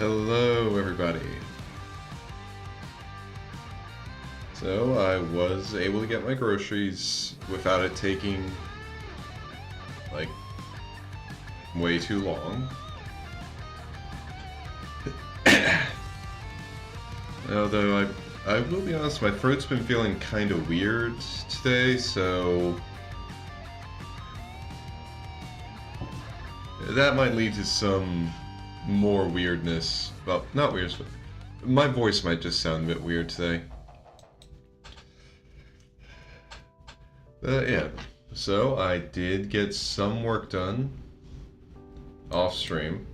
Hello, everybody. So, I was able to get my groceries without it taking, like, way too long. Although, I will be honest, my throat's been feeling kind of weird today, so that might lead to some more weirdness. Well, not weird, but my voice might just sound a bit weird today. Yeah, so I did get some work done off stream.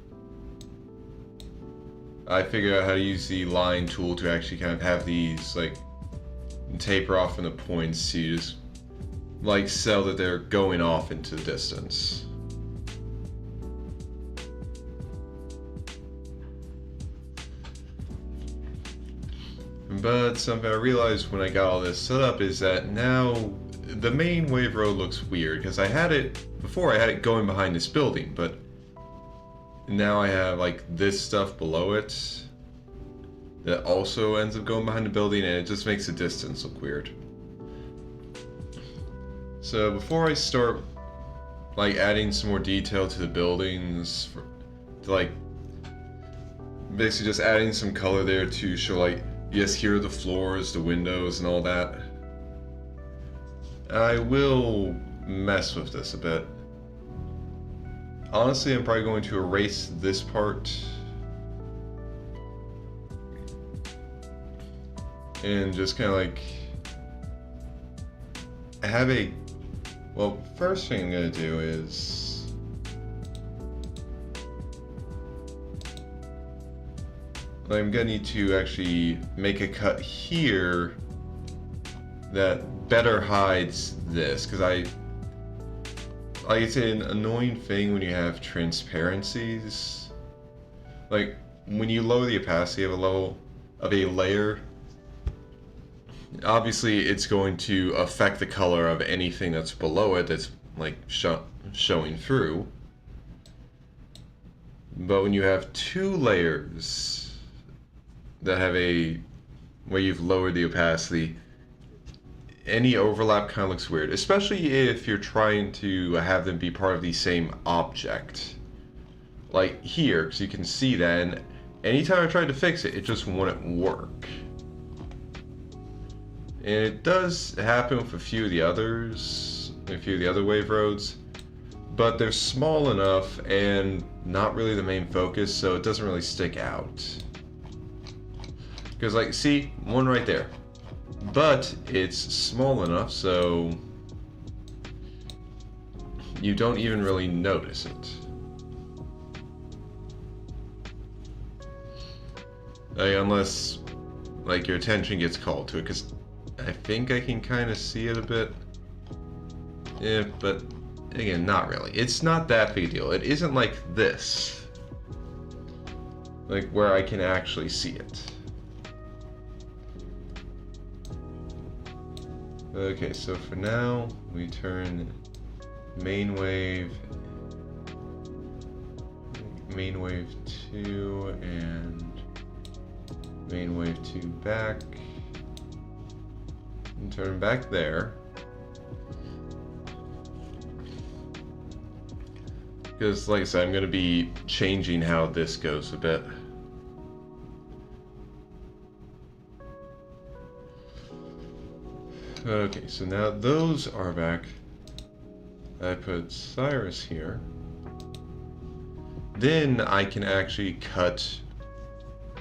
I figured out how to use the line tool to actually kind of have these like taper off in the points to just like sell that they're going off into the distance. But something I realized when I got all this set up is that now the main wave road looks weird because I had it going behind this building, but now I have like this stuff below it that also ends up going behind the building, and it just makes the distance look weird. So before I start like adding some more detail to the buildings, to like basically just adding some color there to show like, yes, here are the floors, the windows, and all that, I will mess with this a bit. Honestly, I'm probably going to erase this part and just kind of like have a, well, first thing I'm going to do is I'm going to need to actually make a cut here that better hides this, because like it's an annoying thing when you have transparencies. Like when you lower the opacity of a layer, obviously it's going to affect the color of anything that's below it that's like showing through. But when you have two layers that have where you've lowered the opacity, any overlap kind of looks weird, especially if you're trying to have them be part of the same object. Like here, because you can see that, and anytime I tried to fix it, it just wouldn't work. And it does happen with a few of the other wave roads, but they're small enough and not really the main focus, so it doesn't really stick out. Because like, see, one right there. But it's small enough so you don't even really notice it. Like, unless like your attention gets called to it, because I think I can kind of see it a bit. Yeah, but again, not really. It's not that big a deal. It isn't like this, like where I can actually see it. Okay, so for now, we turn main wave 2 and main wave 2 back, and turn back there. Because, like I said, I'm going to be changing how this goes a bit. Okay, so now those are back. I put Cyrus here. Then I can actually cut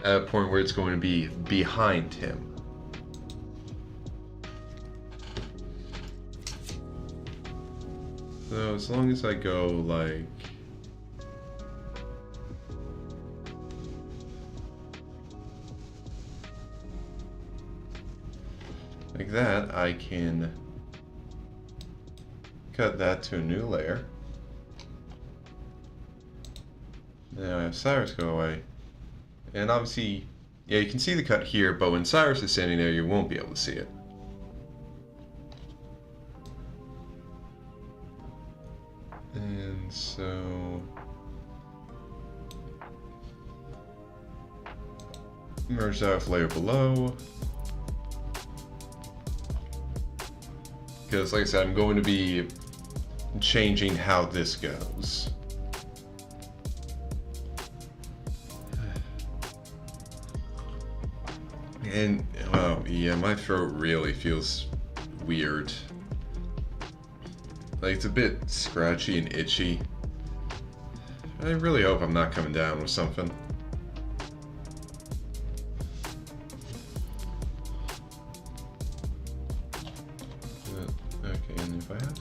at a point where it's going to be behind him. So as long as I go like that, I can cut that to a new layer. Now I have Cyrus go away. And obviously, yeah, you can see the cut here, but when Cyrus is standing there, you won't be able to see it. And so Merge that with layer below. Because like I said, I'm going to be changing how this goes. And, oh yeah, my throat really feels weird. Like, it's a bit scratchy and itchy. I really hope I'm not coming down with something. Okay, and if I have...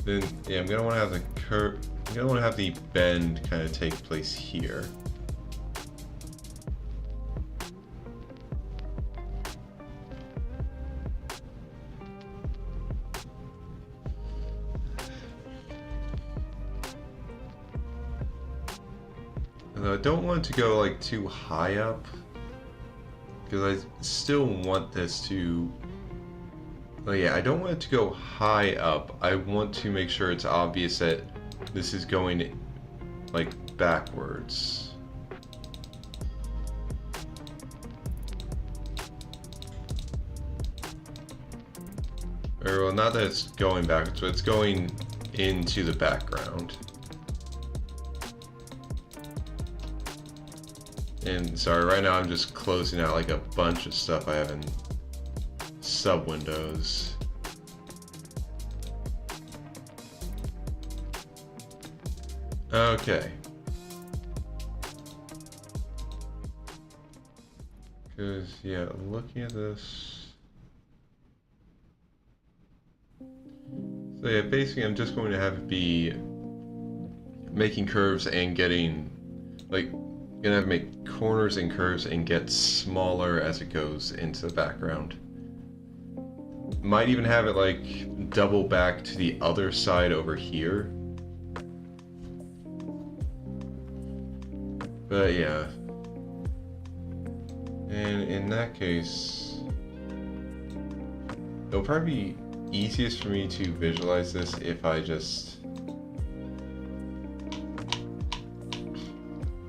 Then, yeah, I'm gonna want to have the curve... I'm gonna want to have the bend kind of take place here. I don't want it to go like too high up, because I still want this to, like, yeah, I don't want it to go high up. I want to make sure it's obvious that this is going like backwards. Or well, not that it's going backwards, but it's going into the background. And sorry, right now I'm just closing out like a bunch of stuff I have in sub windows. Okay. Because, yeah, looking at this. So yeah, basically I'm just going to have it be making curves and getting, like, gonna have to make corners and curves and get smaller as it goes into the background. Might even have it like double back to the other side over here. But yeah. And in that case, it'll probably be easiest for me to visualize this if I just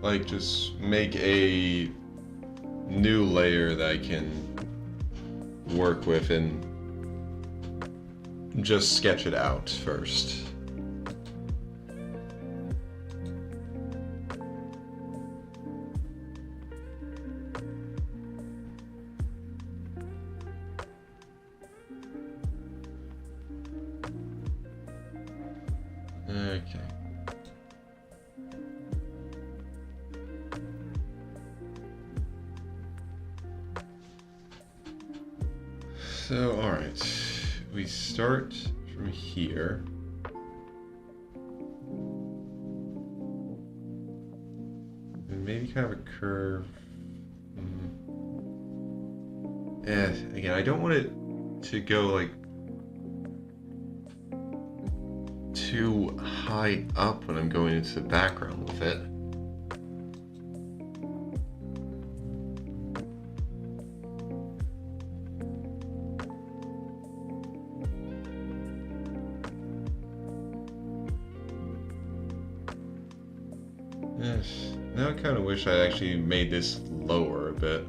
like just make a new layer that I can work with and just sketch it out first. Okay. So, alright, we start from here. And maybe kind of a curve. Again, I don't want it to go like too high up when I'm going into the background with it. Yes. Now I kind of wish I actually made this lower a bit.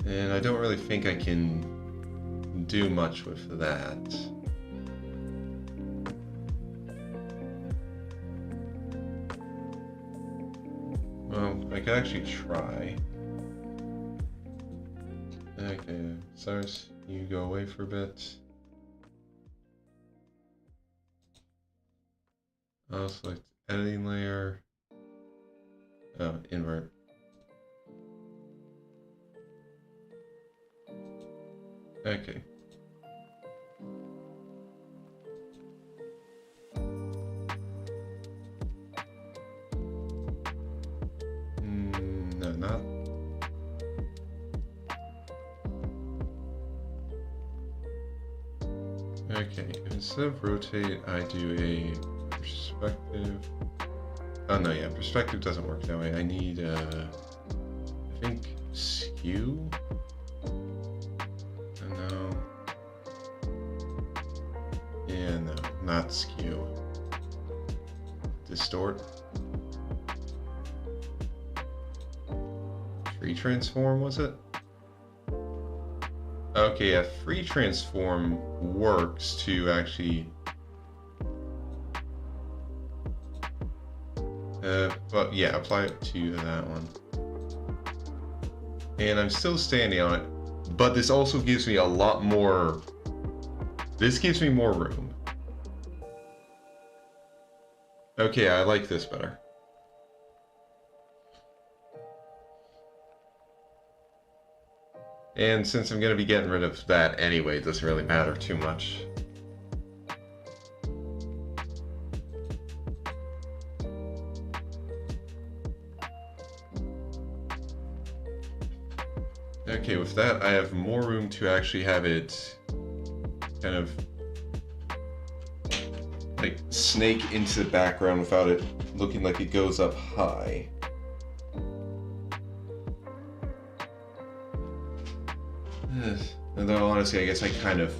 And I don't really think I can do much with that. Well, I could actually try. Okay, Cyrus, you go away for a bit. I'll select editing layer. Oh, invert. Okay. No, not. Okay, instead of rotate, I do a perspective. Oh no, yeah, perspective doesn't work that way. I need, I think, skew? No. Yeah, no, not skew. Distort. transform, was it? Okay, yeah, free transform works to actually... well, yeah, apply it to that one. And I'm still standing on it, but this also gives me a lot more... This gives me more room. Okay, I like this better. And since I'm going to be getting rid of that anyway, it doesn't really matter too much. Okay, with that, I have more room to actually have it kind of like snake into the background without it looking like it goes up high. Although honestly, I guess I kind of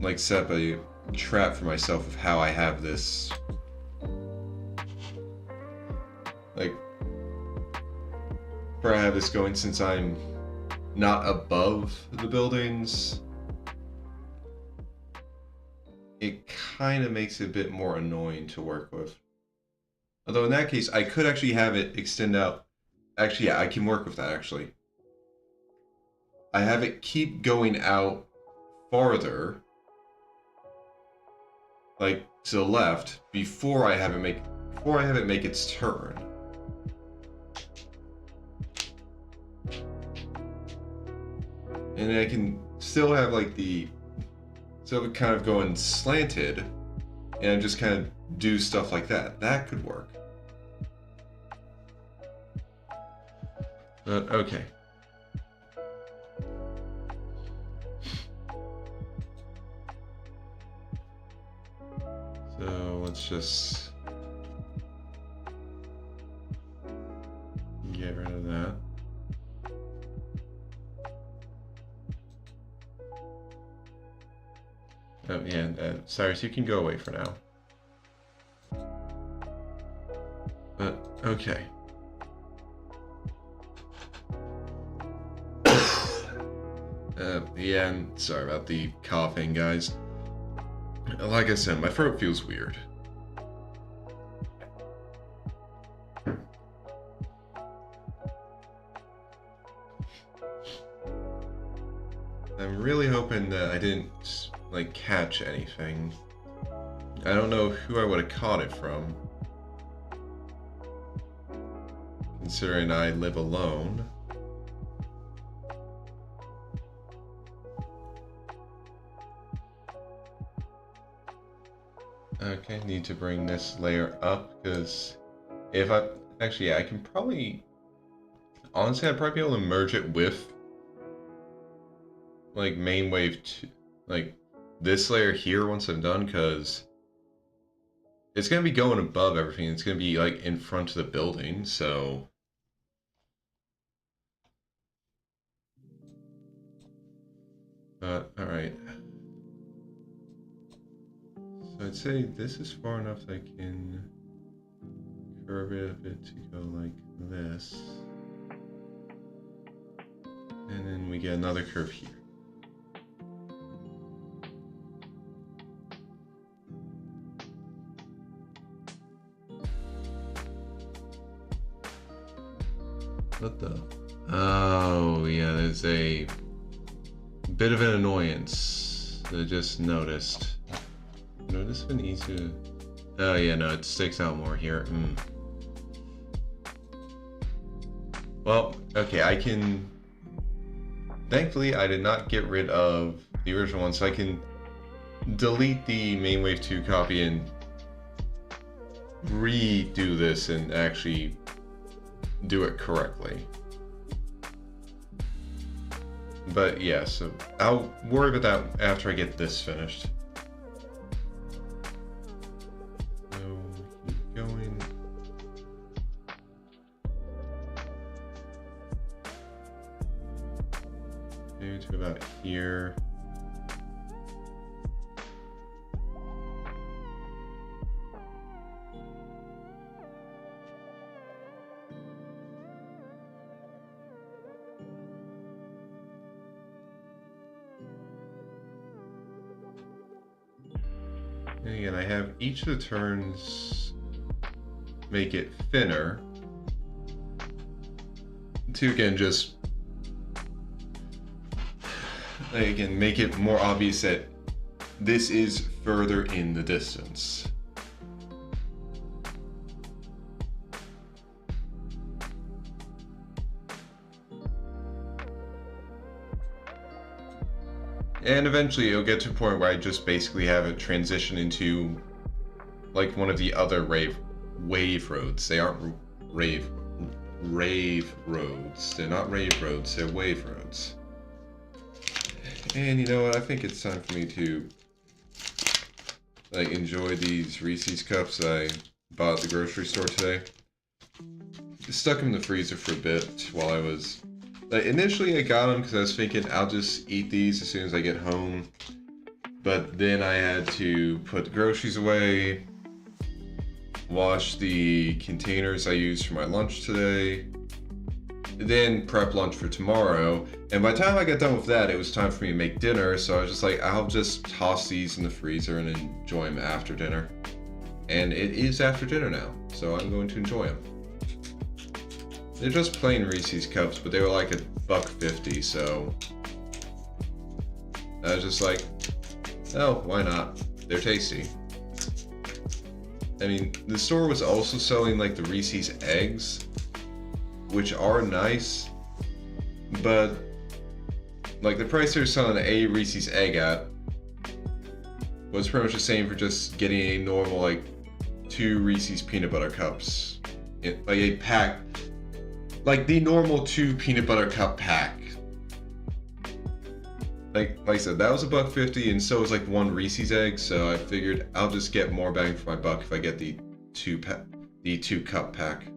like set up a trap for myself of how I have this. Like, where I have this going, since I'm not above the buildings, it kind of makes it a bit more annoying to work with. Although in that case, I could actually have it extend out. Actually, yeah, I can work with that actually. I have it keep going out farther, like to the left, before I have it make its turn. And I can still have like so it kind of going slanted, and just kind of do stuff like that. That could work. But okay. So let's just get rid of that. Oh yeah, Cyrus, you can go away for now. But okay. Yeah, and sorry about the coughing, guys. Like I said, my throat feels weird. I'm really hoping that I didn't, like, catch anything. I don't know who I would have caught it from, considering I live alone. Okay, need to bring this layer up, because if I... Actually, yeah, I can probably... Honestly, I'd probably be able to merge it with, like, main wave 2, like, this layer here once I'm done, because it's going to be going above everything. It's going to be, like, in front of the building, so... alright. So I'd say this is far enough that I can curve it a bit to go like this. And then we get another curve here. What the? Oh, yeah, there's a bit of an annoyance that I just noticed. No, this has been easy to... Oh, yeah, no, it sticks out more here. Well, okay, I can... Thankfully, I did not get rid of the original one, so I can delete the main wave 2 copy and redo this and actually do it correctly. But yeah, so I'll worry about that after I get this finished. So keep going. Maybe to about here. And again, I have each of the turns make it thinner to again just again make it more obvious that this is further in the distance. And eventually it'll get to a point where I just basically have it transition into like one of the other wave roads. They aren't rave roads. They're not rave roads, they're wave roads. And you know what, I think it's time for me to like enjoy these Reese's cups I bought at the grocery store today. Stuck them in the freezer for a bit while I was like, initially I got them because I was thinking I'll just eat these as soon as I get home, but then I had to put the groceries away, wash the containers I used for my lunch today, then prep lunch for tomorrow, and by the time I got done with that, it was time for me to make dinner, so I was just like, I'll just toss these in the freezer and enjoy them after dinner. And it is after dinner now, so I'm going to enjoy them. They're just plain Reese's cups, but they were like $1.50, so I was just like, oh, why not? They're tasty. I mean, the store was also selling like the Reese's eggs, which are nice, but like the price they're selling a Reese's egg at was pretty much the same for just getting a normal like 2 Reese's peanut butter cups, like a pack. Like the normal 2 peanut butter cup pack. Like I said, that was $1.50, and so was like 1 Reese's egg. So I figured I'll just get more bang for my buck if I get the 2 cup pack.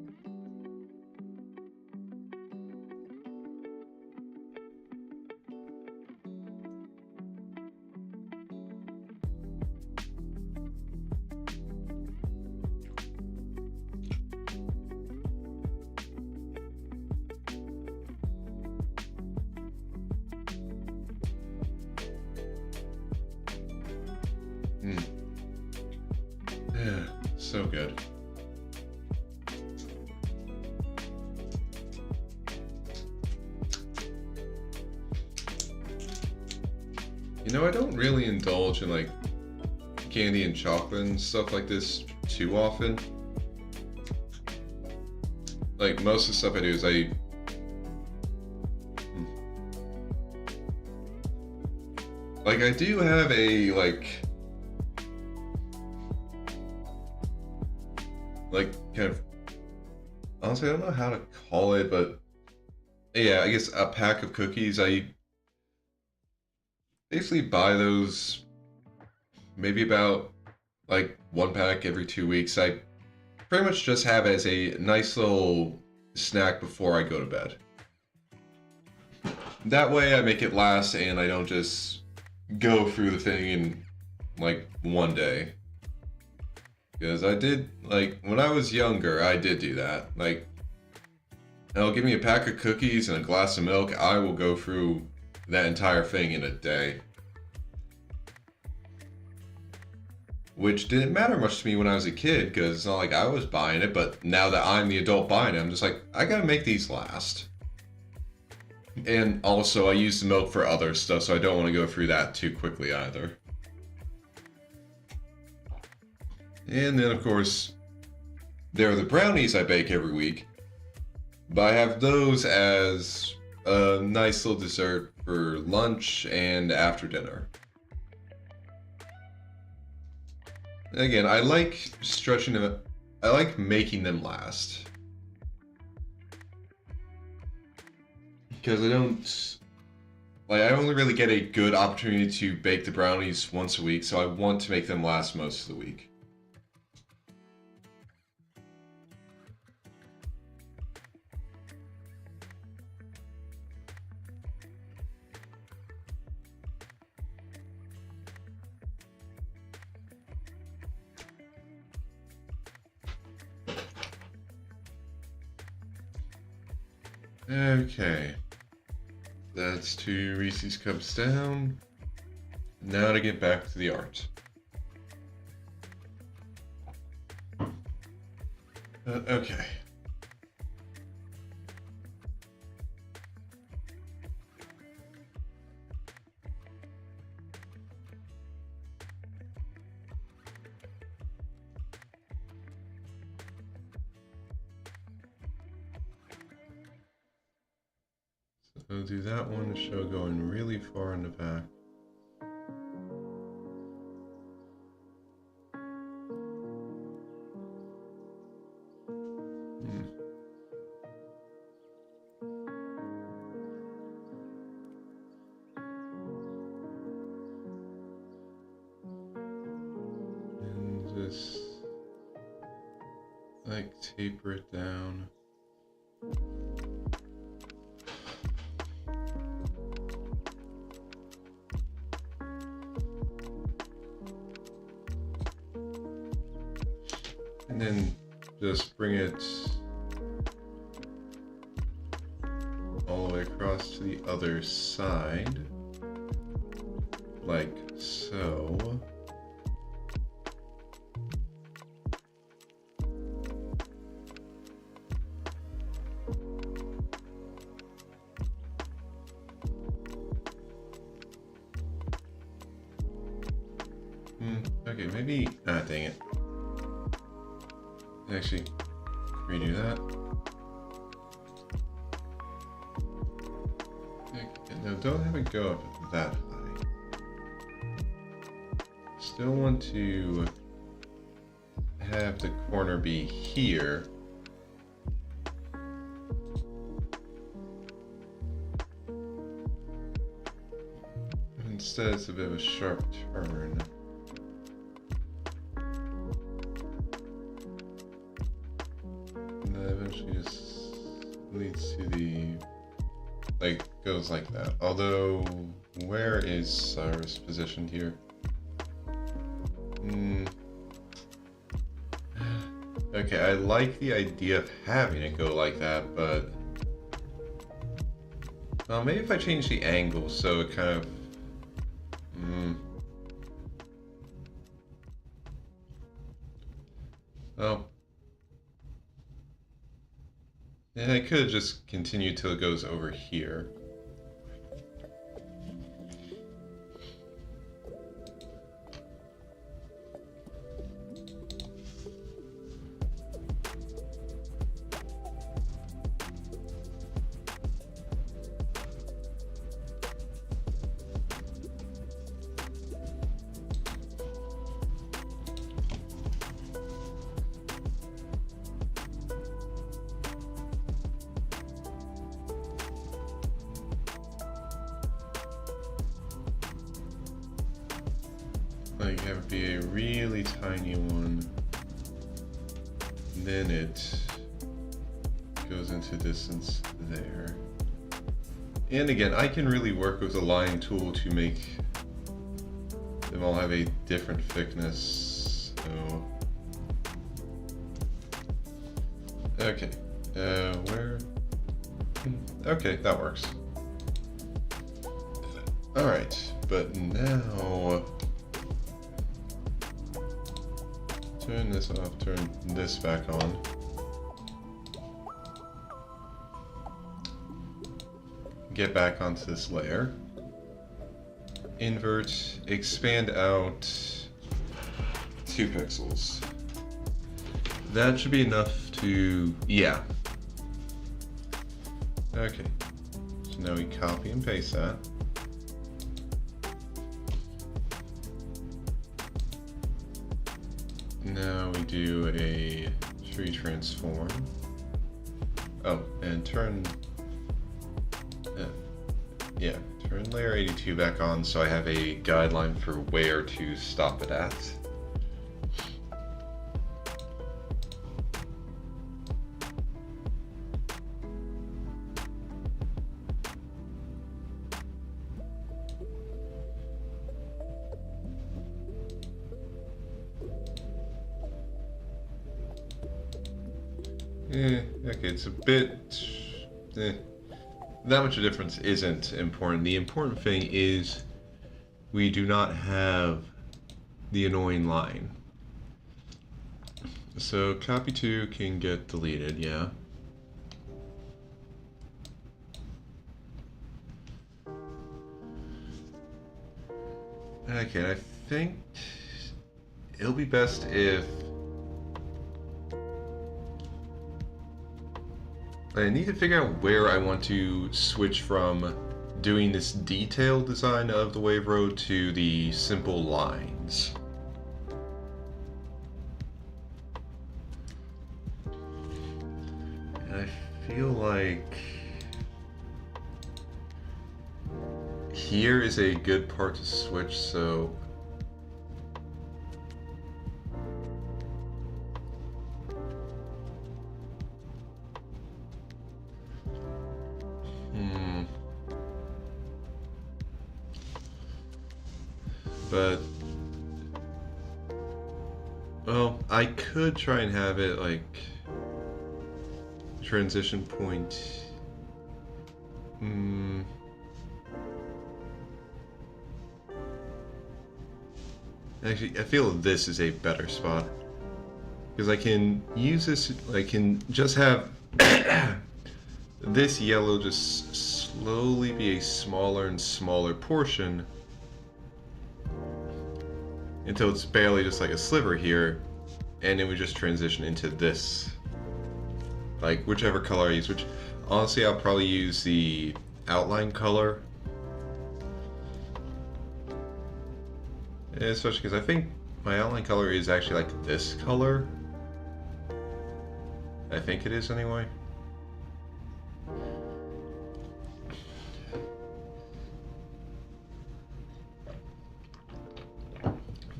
Yeah, so good. You know, I don't really indulge in like candy and chocolate and stuff like this too often. Like most of the stuff I do is I do have a like kind of, honestly I don't know how to call it, but yeah, I guess a pack of cookies. I basically buy those maybe about like 1 pack every 2 weeks. I pretty much just have as a nice little snack before I go to bed. That way I make it last and I don't just go through the thing in like one day. Because I did, like, when I was younger, I did do that. Like, they'll give me a pack of cookies and a glass of milk, I will go through that entire thing in a day. Which didn't matter much to me when I was a kid, because it's not like I was buying it, but now that I'm the adult buying it, I'm just like, I gotta make these last. And also, I use the milk for other stuff, so I don't want to go through that too quickly either. And then, of course, there are the brownies I bake every week. But I have those as a nice little dessert for lunch and after dinner. Again, I like stretching them, I like making them last. Because I only really get a good opportunity to bake the brownies once a week, so I want to make them last most of the week. Okay, that's 2 Reese's cups down. Now to get back to the art. Okay. So do that one show going really far in the back. And just like taper it down. And then just bring it all the way across to the other side, like so. Okay, maybe, dang it. Actually, redo that. Okay, no, don't have it go up that high. Still want to have the corner be here. Instead, it's a bit of a sharp turn. Just leads to the, like, goes like that. Although, where is Cyrus positioned here? Okay, I like the idea of having it go like that, but well, maybe if I change the angle so it kind of oh. Yeah, I could have just continued till it goes over here. Like, have it be a really tiny one. Then it goes into distance there. And again, I can really work with the line tool to make them all have a different thickness. So, okay, where? Okay, that works. All right, but now turn this off, turn this back on. Get back onto this layer. Invert, expand out 2 pixels. That should be enough to, yeah. Okay, so now we copy and paste that. Now we do a tree transform. Oh, and turn, yeah, turn layer 82 back on so I have a guideline for where to stop it at. Okay, it's a bit, that much of a difference isn't important. The important thing is we do not have the annoying line. So copy 2 can get deleted, yeah. Okay, I think it'll be best if I need to figure out where I want to switch from doing this detailed design of the wave road to the simple lines. And I feel like here is a good part to switch, so but well, I could try and have it like transition point. Actually, I feel this is a better spot because I can use this. I can just have this yellow just slowly be a smaller and smaller portion until it's barely just like a sliver here, and then we just transition into this, like whichever color I use, which honestly I'll probably use the outline color, especially because I think my outline color is actually like this color. I think it is anyway.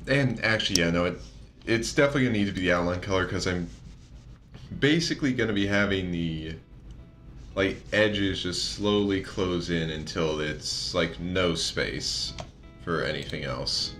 And actually, yeah, no, it's definitely gonna need to be the outline color because I'm basically gonna be having the like edges just slowly close in until it's like no space for anything else.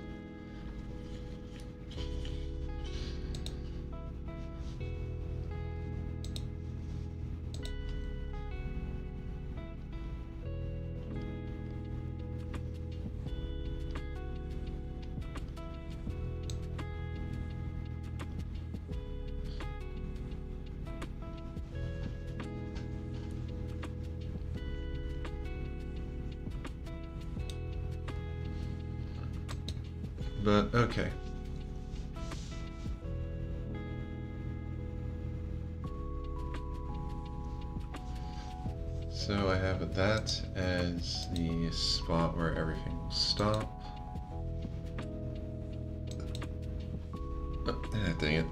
But okay. So I have that as the spot where everything will stop. Oh, dang it.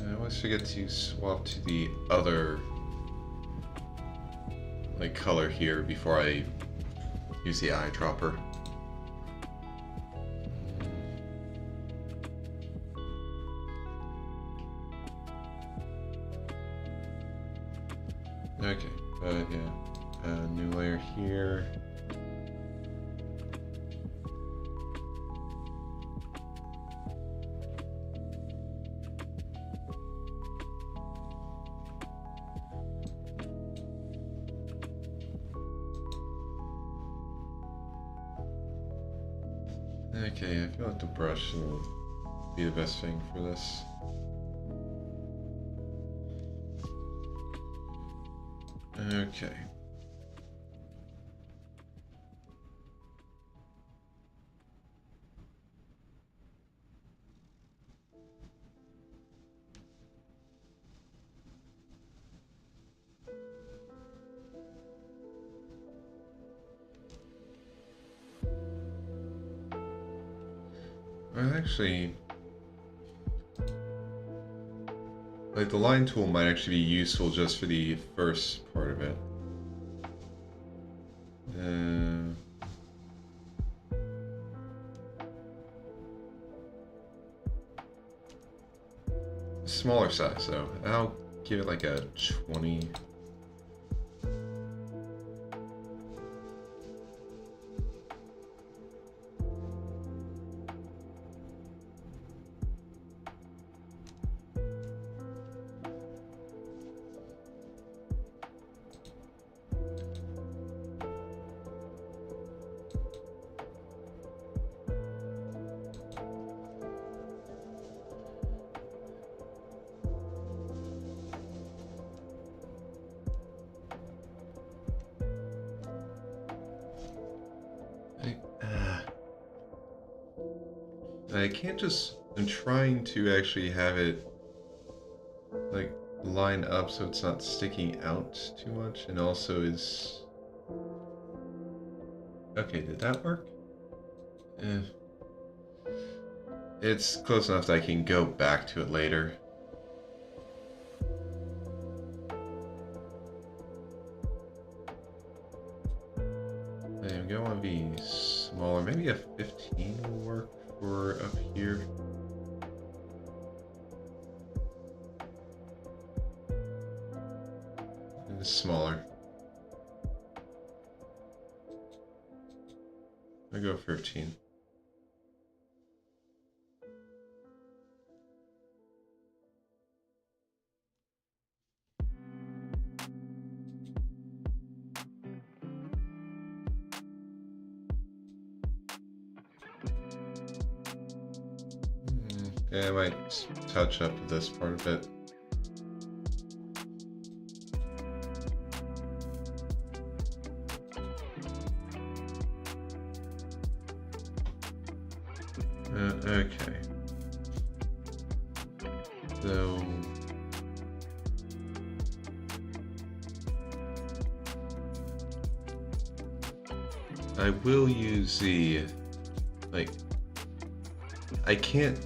I always forget to swap to the other like color here before I use the eyedropper. Okay, but yeah, new layer here. Okay, I feel like the brush will be the best thing for this. Okay. Well, actually, like the line tool might actually be useful just for the first part of it. Smaller size, so I'll give it like a 20. I can't just... I'm trying to actually have it, like, line up so it's not sticking out too much, and also is... Okay, did that work? Eh. It's close enough that I can go back to it later. I'm going to want to be smaller. Maybe a 15 will work for up here. And it's smaller. I'll go 15. Yeah, I might touch up this part of it. Okay. So... I will use the... like... I can't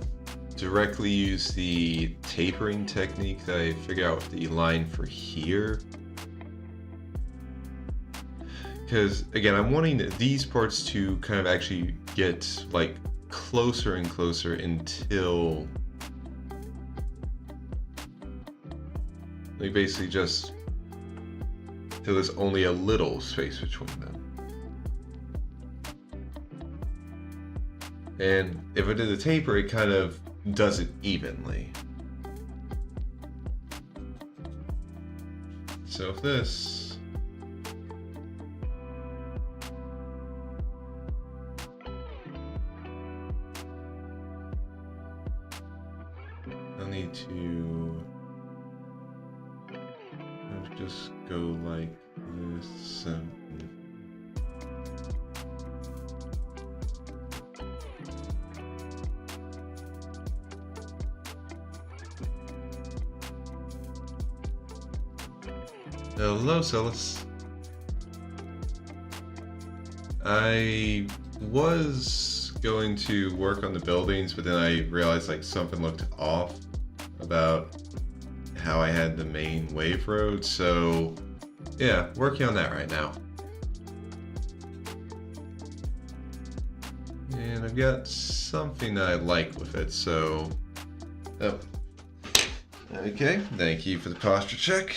directly use the tapering technique that I figured out with the line for here. Because, again, I'm wanting these parts to kind of actually get, like, closer and closer until... like, basically just... until there's only a little space between them. And if I did the taper, it kind of does it evenly. So if this... I'll need to just go like this and... Hello, Celis. I was going to work on the buildings, but then I realized like something looked off about how I had the main wave road, so yeah, working on that right now. And I've got something that I like with it, so... Oh. Okay, thank you for the posture check.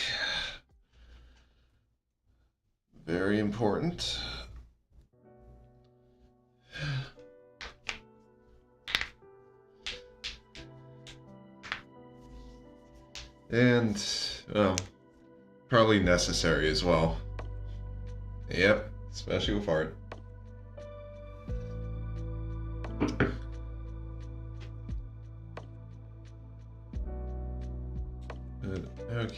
Very important. And, well, probably necessary as well. Yep, especially with art. Okay.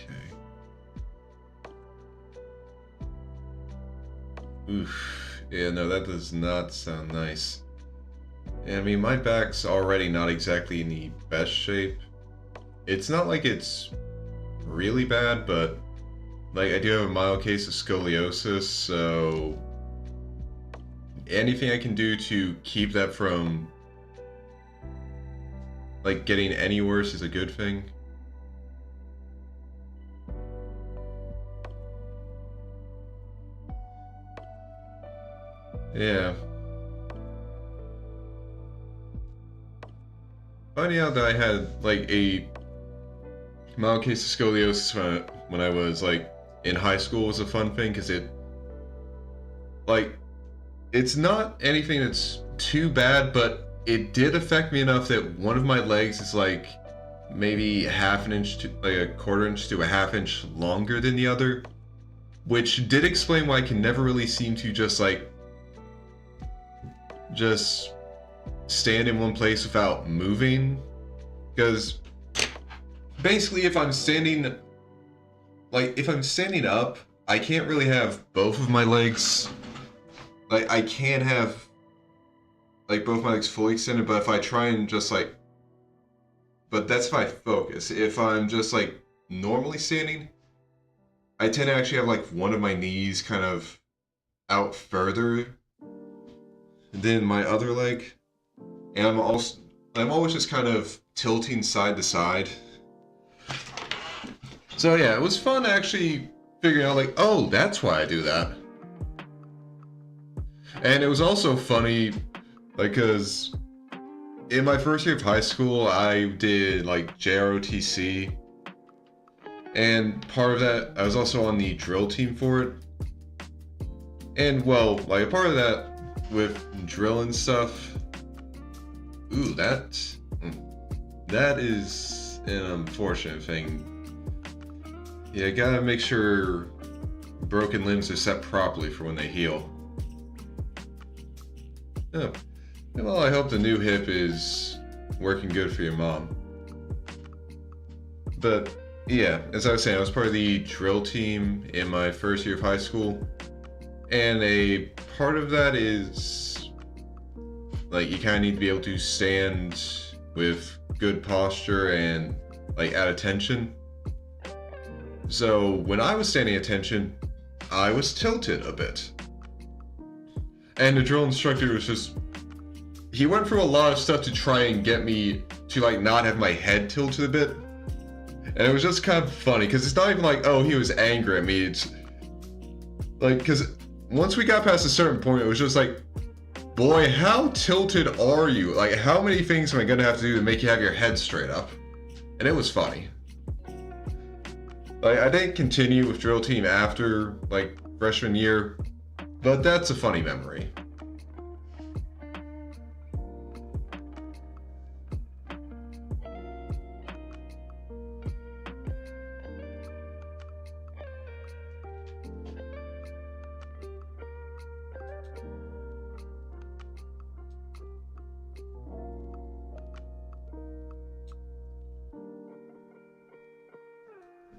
Oof. Yeah, no, that does not sound nice. I mean, my back's already not exactly in the best shape. It's not like it's really bad, but like I do have a mild case of scoliosis, so anything I can do to keep that from like getting any worse is a good thing. Yeah. Finding out that I had like a mild case of scoliosis when I was like in high school was a fun thing, because it's not anything that's too bad, but it did affect me enough that one of my legs is like maybe half an inch to like a quarter inch to a half inch longer than the other, which did explain why I can never really seem to just stand in one place without moving. Because basically if I'm standing up, I can't really have both of my legs, like I can't have like both my legs fully extended, but if I try and just like, but that's if I focus. If I'm just like normally standing, I tend to actually have like one of my knees kind of out further than my other leg, and I'm always just kind of tilting side to side. So yeah, it was fun actually figuring out like, oh, that's why I do that. And it was also funny, like, cause in my first year of high school, I did like JROTC, and part of that, I was also on the drill team for it. And well, like a part of that with drill and stuff, ooh, that is an unfortunate thing. Yeah, gotta make sure broken limbs are set properly for when they heal. Oh, well, I hope the new hip is working good for your mom. But yeah, as I was saying, I was part of the drill team in my first year of high school, and a part of that is like you kind of need to be able to stand with good posture and like at attention. So when I was standing at attention, I was tilted a bit. And the drill instructor was just, he went through a lot of stuff to try and get me to like not have my head tilted a bit. And it was just kind of funny, because it's not even like, oh, he was angry at me. It's like, because once we got past a certain point, it was just like, boy, how tilted are you? Like, how many things am I going to have to do to make you have your head straight up? And it was funny. Like, I didn't continue with drill team after, like, freshman year, but that's a funny memory.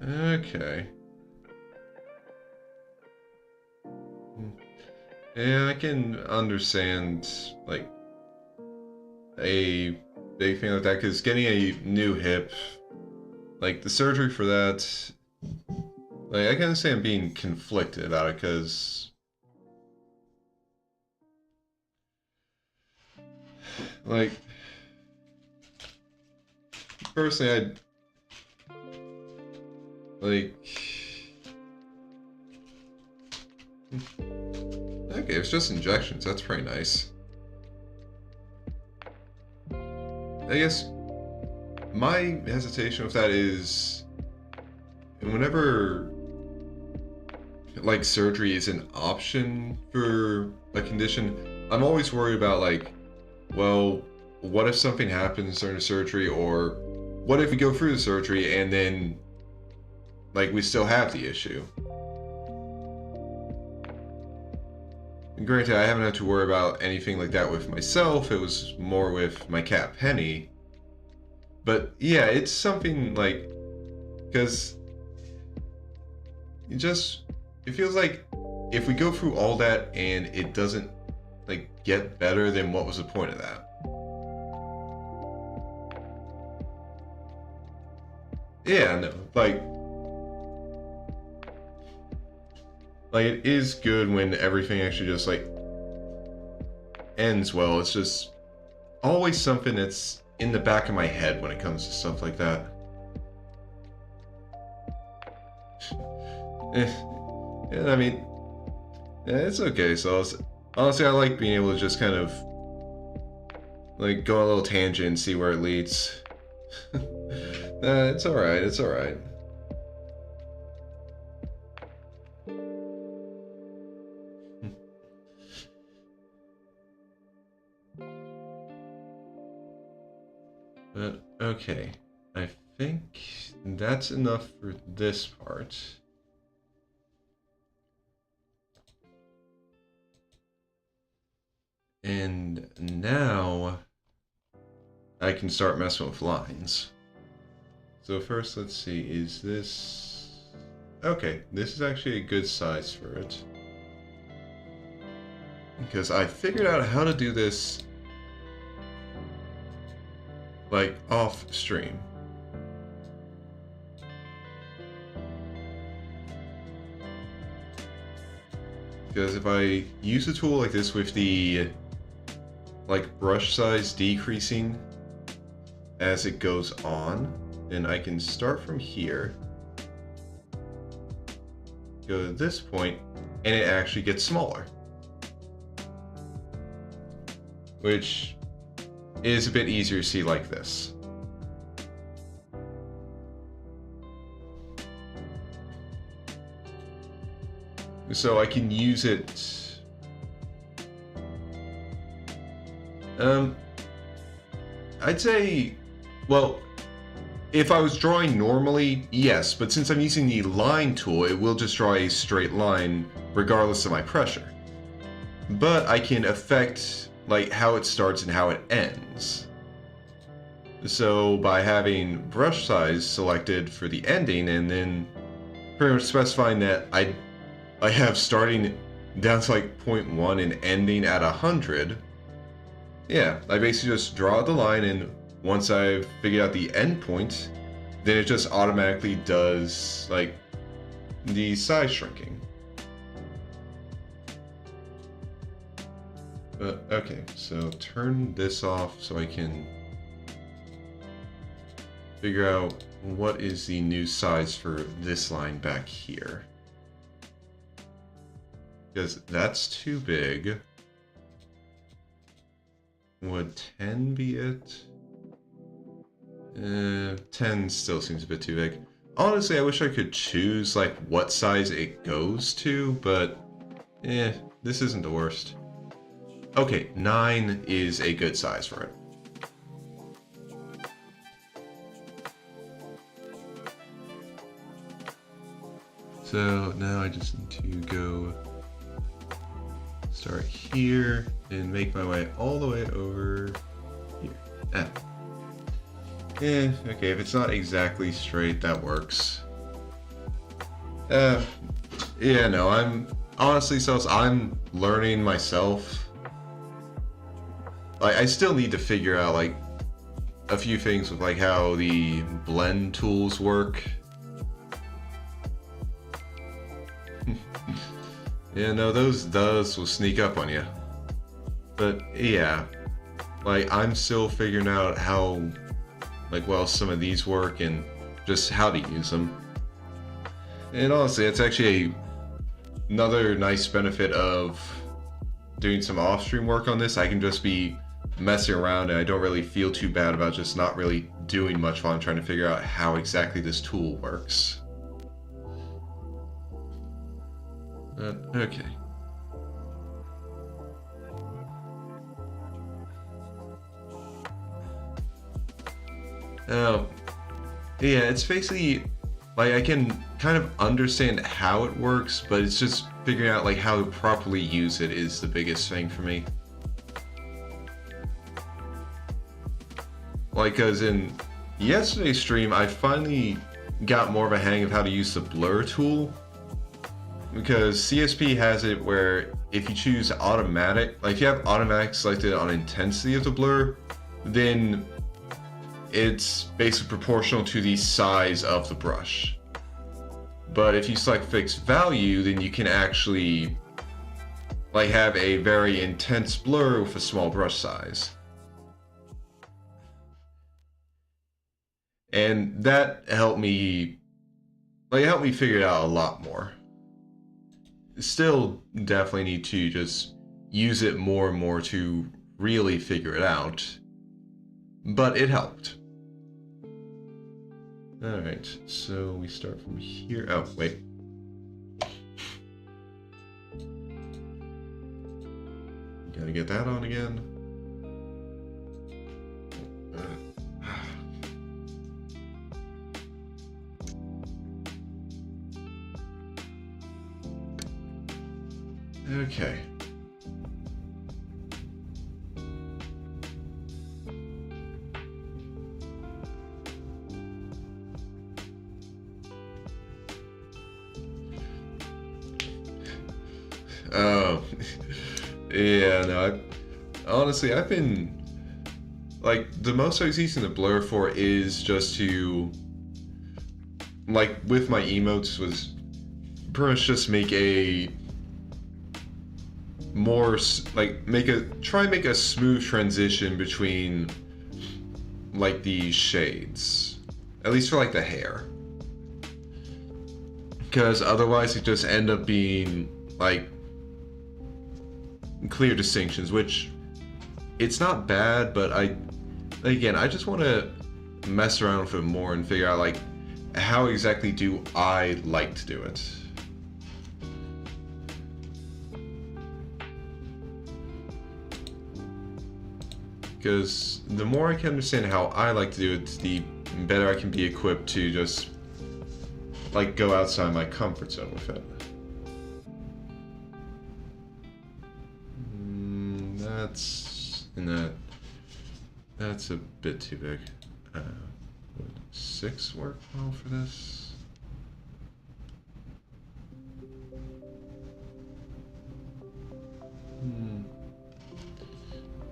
Okay. Yeah, I can understand, like, a big thing like that, because getting a new hip, like, the surgery for that, like, I can understand being conflicted about it, because, like, personally, like, okay, it's just injections, that's pretty nice. I guess my hesitation with that is whenever like surgery is an option for a condition, I'm always worried about like, well, what if something happens during the surgery, or what if we go through the surgery and then like we still have the issue? And granted, I haven't had to worry about anything like that with myself, it was more with my cat Penny. But yeah, it's something like, because it feels like if we go through all that and it doesn't like get better, then what was the point of that? Yeah, no, like it is good when everything actually just like ends well. It's just always something that's in the back of my head when it comes to stuff like that. Yeah, I mean, yeah, it's okay. So honestly, I like being able to just kind of like go on a little tangent and see where it leads. It's all right. It's all right. But okay, I think that's enough for this part. And now I can start messing with lines. So first, let's see, is this... Okay, this is actually a good size for it. Because I figured out how to do this like off stream. Because if I use a tool like this with the like brush size decreasing as it goes on, then I can start from here, go to this point, and it actually gets smaller, which is a bit easier to see like this. So I can use it. I'd say, well, if I was drawing normally, yes, but since I'm using the line tool, it will just draw a straight line regardless of my pressure. But I can affect like how it starts and how it ends. So by having brush size selected for the ending and then pretty much specifying that I have starting down to like 0.1 and ending at 100. Yeah, I basically just draw the line, and once I've figured out the end point, then it just automatically does like the size shrinking. Okay, so turn this off so I can figure out what is the new size for this line back here. Because that's too big. Would 10 be it? 10 still seems a bit too big. Honestly, I wish I could choose like what size it goes to, but this isn't the worst. Okay, 9 is a good size for it. So now I just need to go start here and make my way all the way over here. Okay, if it's not exactly straight, that works. Yeah, no, I'm honestly, I'm learning myself. Like, I still need to figure out like a few things with like how the blend tools work. Yeah, no, those will sneak up on you. But yeah, like I'm still figuring out how, like, well, some of these work and just how to use them. And honestly, it's actually another nice benefit of doing some off-stream work on this. I can just be messing around and I don't really feel too bad about just not really doing much while I'm trying to figure out how exactly this tool works. Okay. Oh, yeah, it's basically like I can kind of understand how it works, but it's just figuring out like how to properly use it is the biggest thing for me. Like, cause in yesterday's stream, I finally got more of a hang of how to use the blur tool. Because CSP has it where if you choose automatic, like if you have automatic selected on intensity of the blur, then it's basically proportional to the size of the brush. But if you select fixed value, then you can actually like have a very intense blur with a small brush size. And that helped me figure it out a lot more. Still definitely need to just use it more and more to really figure it out, but it helped. Alright, so we start from here. Oh, wait. Gotta get that on again. Okay. Oh, yeah, no, honestly, I've been, like the most I was using the blur for is just to, like with my emotes, was pretty much just make a more like try and make a smooth transition between like the shades, at least for like the hair, because otherwise it just end up being like clear distinctions, which it's not bad, but I just want to mess around with it more and figure out like how exactly do I like to do it. Because the more I can understand how I like to do it, the better I can be equipped to just like go outside my comfort zone with it. That's a bit too big. Would 6 work well for this?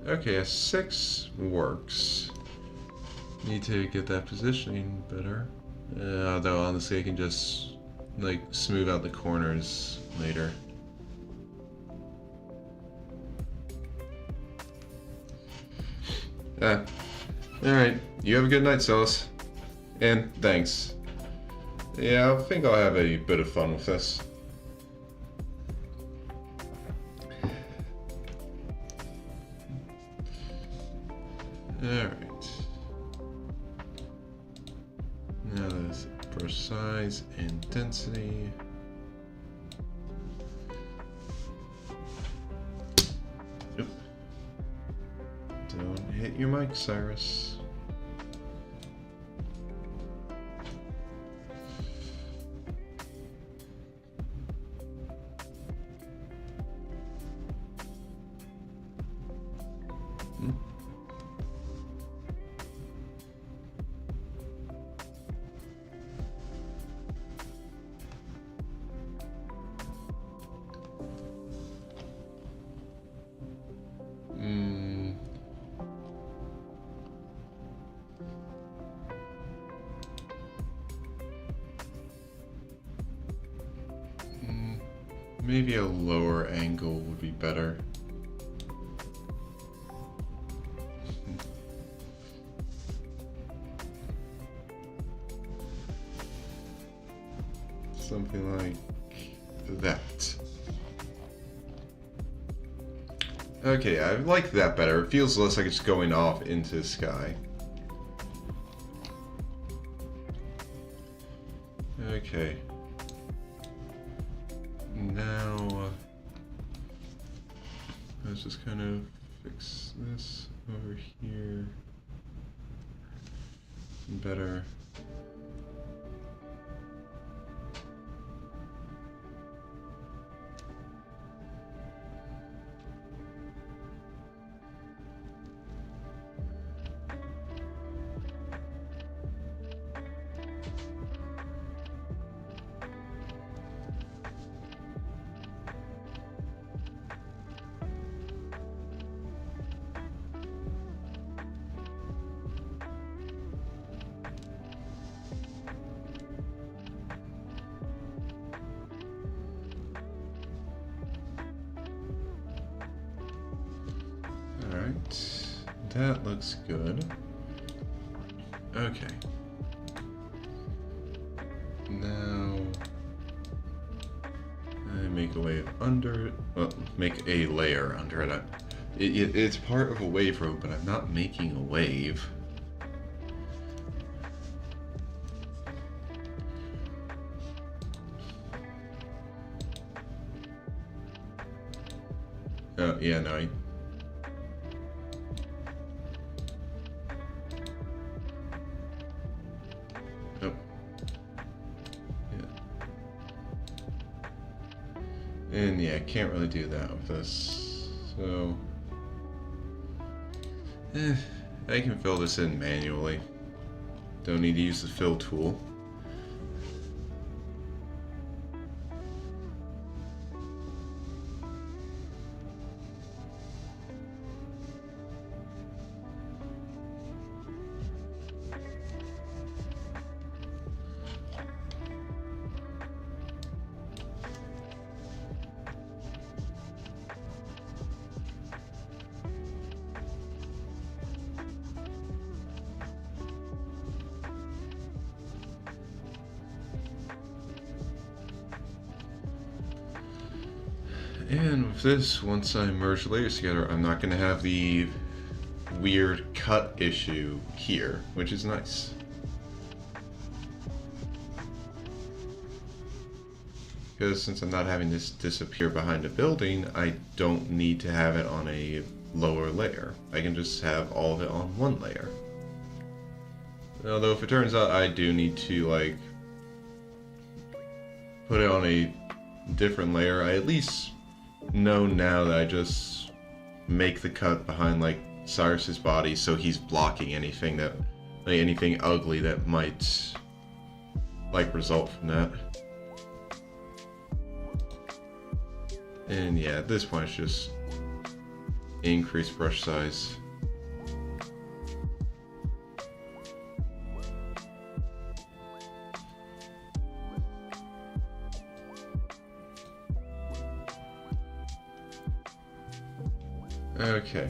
Okay, a 6 works. Need to get that positioning better. Although honestly, I can just like smooth out the corners later. Alright. You have a good night, Celis. And thanks. Yeah, I think I'll have a bit of fun with this. Alright. Now there's brush size and density. Oop. Don't hit your mic, Cyrus. Maybe a lower angle would be better. Something like that. Okay, I like that better. It feels less like it's going off into the sky. Okay. Now, let's just kind of fix this over here. Better. That looks good. Okay. Now, I make a wave under it. Well, make a layer under it. It's part of a wave rope, but I'm not making a wave. Oh, yeah, no, and yeah, I can't really do that with this, so I can fill this in manually. Don't need to use the fill tool. And with this, once I merge the layers together, I'm not going to have the weird cut issue here, which is nice. Because since I'm not having this disappear behind a building, I don't need to have it on a lower layer. I can just have all of it on one layer. Although if it turns out I do need to like put it on a different layer, I at least know now that I just make the cut behind like Cyrus's body so he's blocking anything that, like, anything ugly that might like result from that. And yeah, at this point it's just increase brush size. Okay.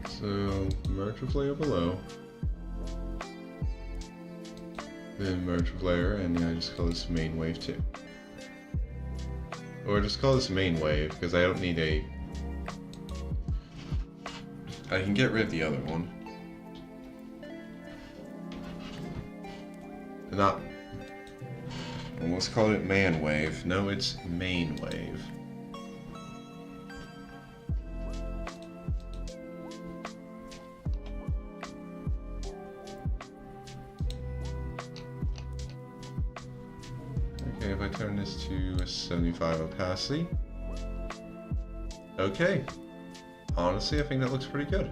So, merge with layer below. Then merge with layer, and I just call this main wave 2. Or just call this main wave, because I don't need a... I can get rid of the other one. Not... Well, let's call it man wave. No, it's main wave. Okay, if I turn this to a 75 opacity. Okay. Honestly, I think that looks pretty good.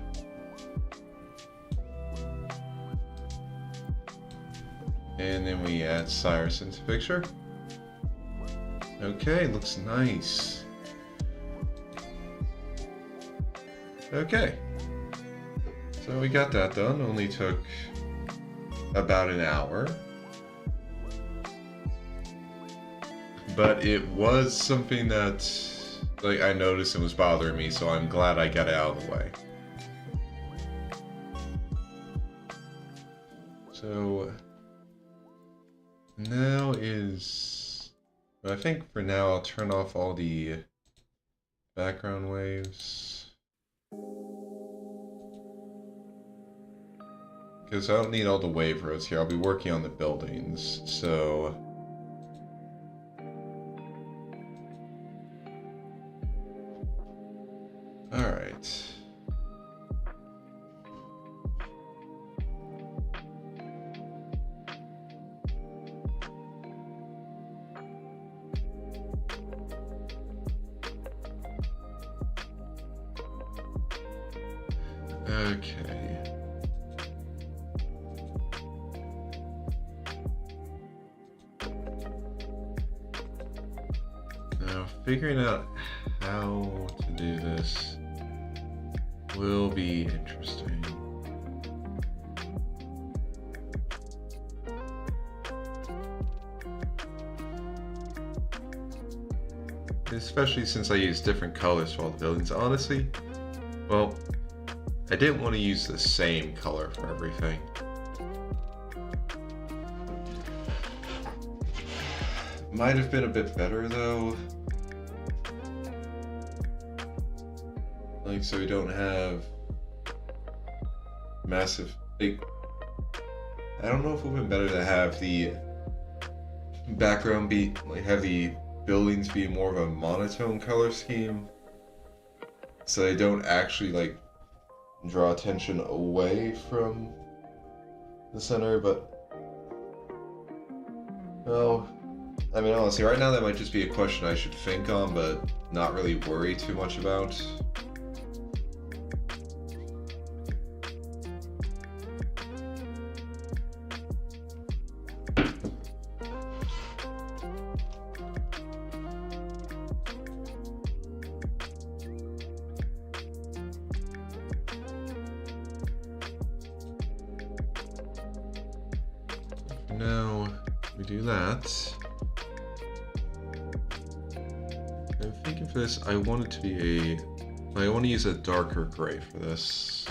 And then we add Cyrus into the picture. Okay, looks nice. Okay. So we got that done. Only took about an hour. But it was something that, like, I noticed and was bothering me, so I'm glad I got it out of the way. So now is, I think for now I'll turn off all the background waves. Because I don't need all the wave roads here. I'll be working on the buildings, so... Alright. Okay. Now, figuring out how to do this will be interesting. Especially since I use different colors for all the buildings. Honestly, well, I didn't want to use the same color for everything. Might have been a bit better though. Like, so we don't have massive, like, I don't know if it would have been better to have the background be, like, have the buildings be more of a monotone color scheme, so they don't actually, like, draw attention away from the center, but, well, I mean, honestly, right now that might just be a question I should think on, but not really worry too much about. Now we do that. I'm thinking for this, I want it to be I want to use a darker gray for this.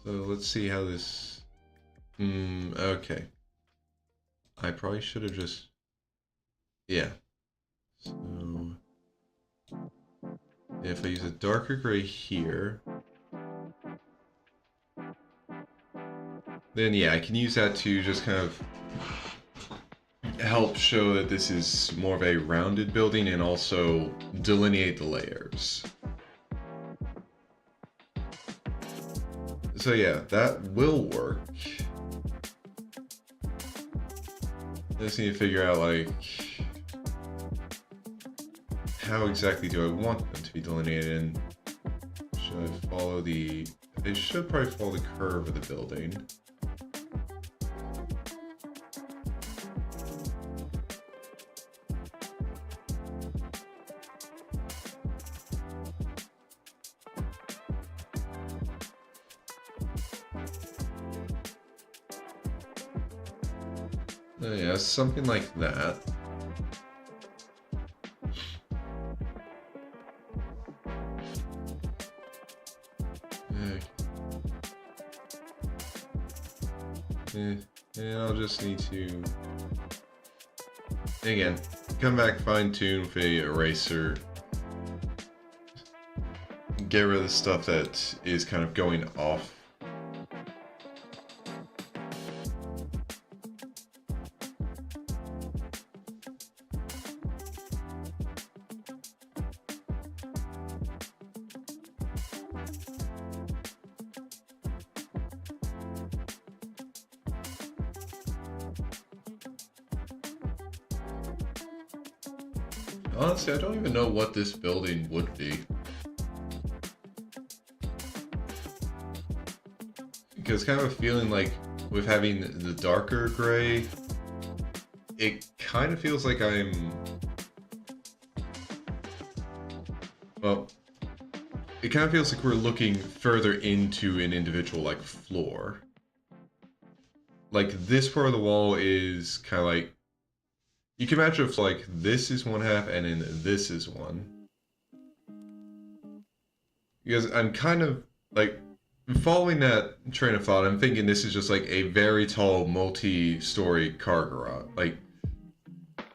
So let's see how this... okay. I probably should have just... Yeah. So... if I use a darker gray here... then yeah, I can use that to just kind of help show that this is more of a rounded building and also delineate the layers. So yeah, that will work. I just need to figure out, like, how exactly do I want them to be delineated, and should I follow the... they should probably follow the curve of the building. Yeah, something like that. And I'll just need to, again, come back, fine tune with a eraser. Get rid of the stuff that is kind of going off. Honestly, I don't even know what this building would be. Because kind of a feeling like with having the darker gray, it kind of feels like I'm... well, it kind of feels like we're looking further into an individual, like, floor. Like, this part of the wall is kind of like... you can imagine if, like, this is one half and then this is one. Because I'm kind of, like, following that train of thought, I'm thinking this is just, like, a very tall multi-story car garage. Like,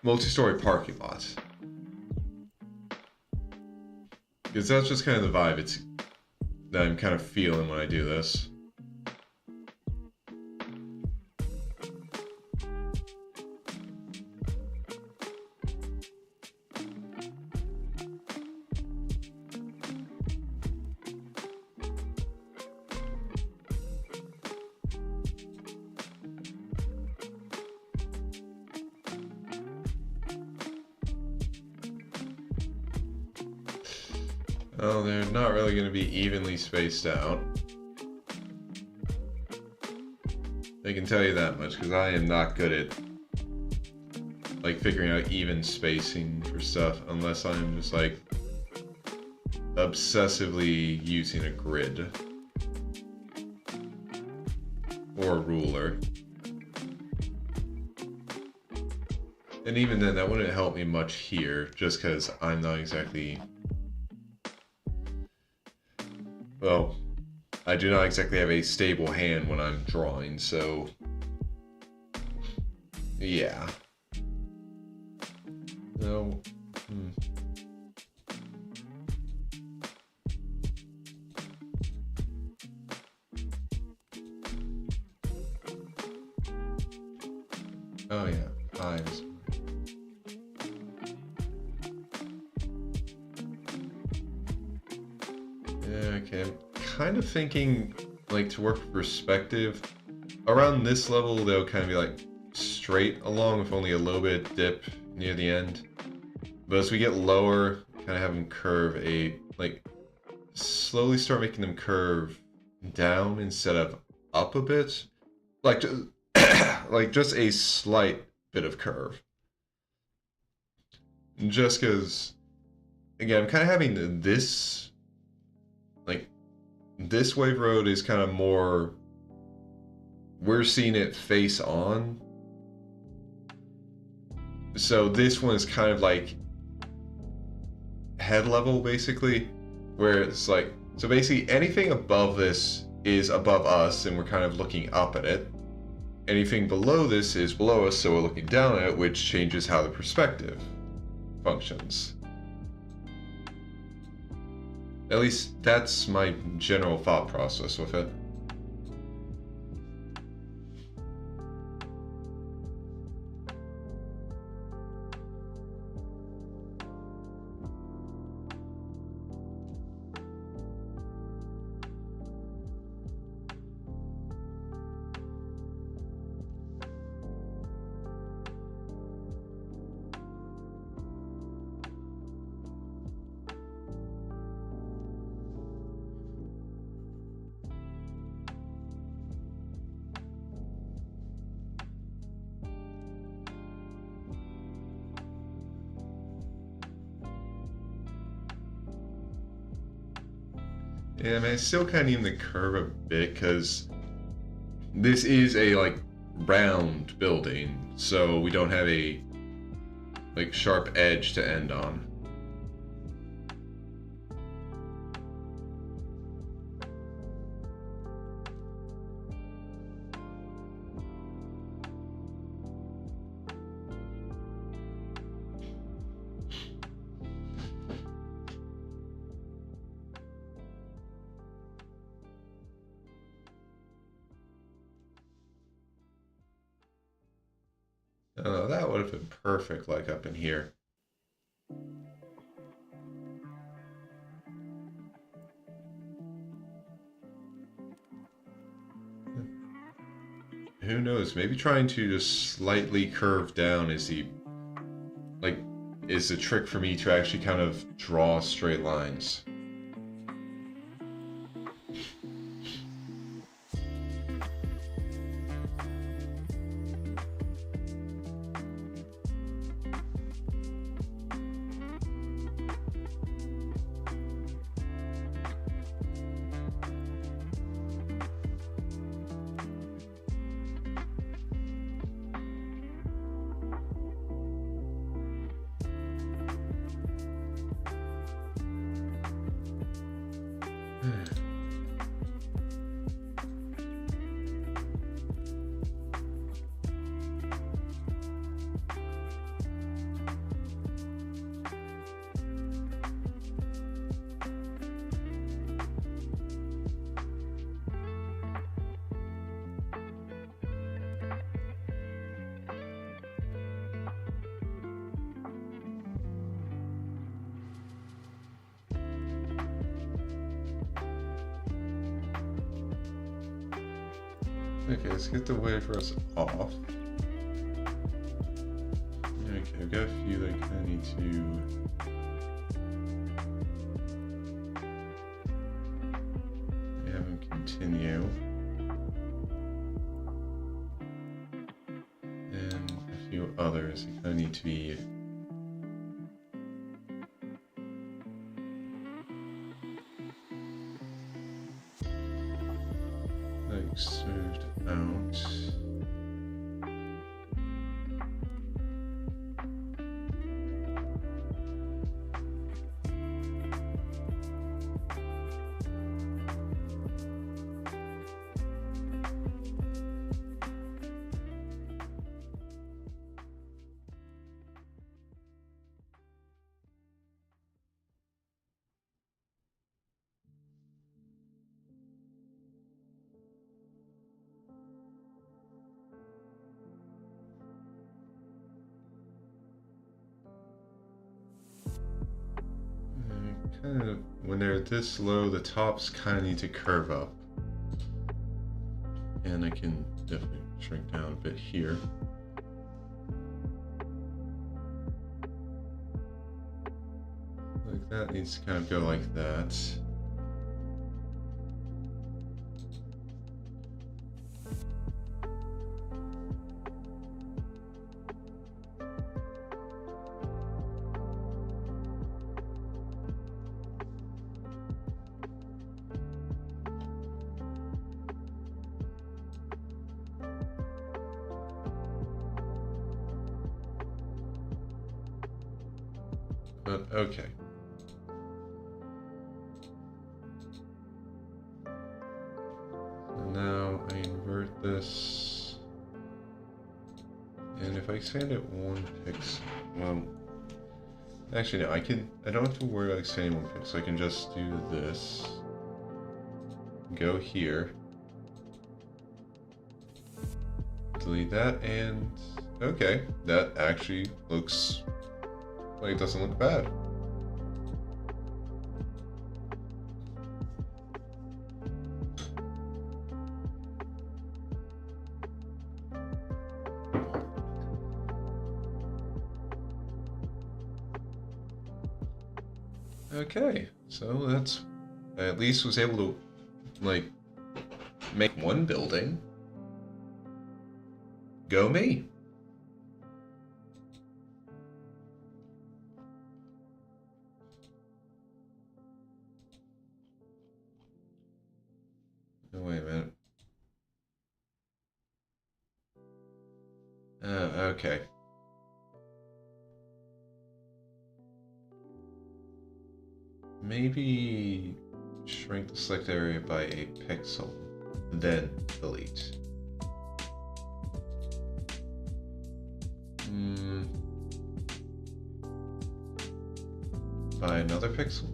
multi-story parking lot. Because that's just kind of the vibe that I'm kind of feeling when I do this. Oh, they're not really going to be evenly spaced out. I can tell you that much, because I am not good at, like, figuring out even spacing for stuff, unless I'm just, like, obsessively using a grid. Or a ruler. And even then, that wouldn't help me much here, just because I'm not exactly... well, I do not exactly have a stable hand when I'm drawing, so... yeah. No. Oh yeah, eyes. Okay, I'm kind of thinking, like, to work with perspective, around this level they'll kind of be like straight along with only a little bit of dip near the end. But as we get lower, kind of have them curve like, slowly start making them curve down instead of up a bit. Like, like just a slight bit of curve. Just because, again, I'm kind of having this, like, this wave road is kind of more, we're seeing it face on. So this one is kind of like head level, basically, where it's like, so basically anything above this is above us and we're kind of looking up at it. Anything below this is below us, so we're looking down at it, which changes how the perspective functions. At least that's my general thought process with it. Yeah, I mean, I still kind of need the curve a bit because this is a like round building, so we don't have a like sharp edge to end on. That would have been perfect, like up in here. Who knows? Maybe trying to just slightly curve down is the trick for me to actually kind of draw straight lines. Okay, let's get the wafers off. Okay, I've got a few that I kind of need to... have them continue. And a few others that kind of need to be... like smoothed out. Kind of, when they're this low, the tops kind of need to curve up. And I can definitely shrink down a bit here. Like that needs to kind of go like that. But okay. invert this. And if I expand it 1 pixel, well, actually no, I don't have to worry about expanding 1 pixel. I can just do this. Go here. Delete that, and okay, that actually looks like it doesn't look bad. Okay, so that's, I at least was able to, like, make one building. Go me. Oh, wait a minute. Okay. Maybe shrink the select area by a pixel, then delete. By another pixel?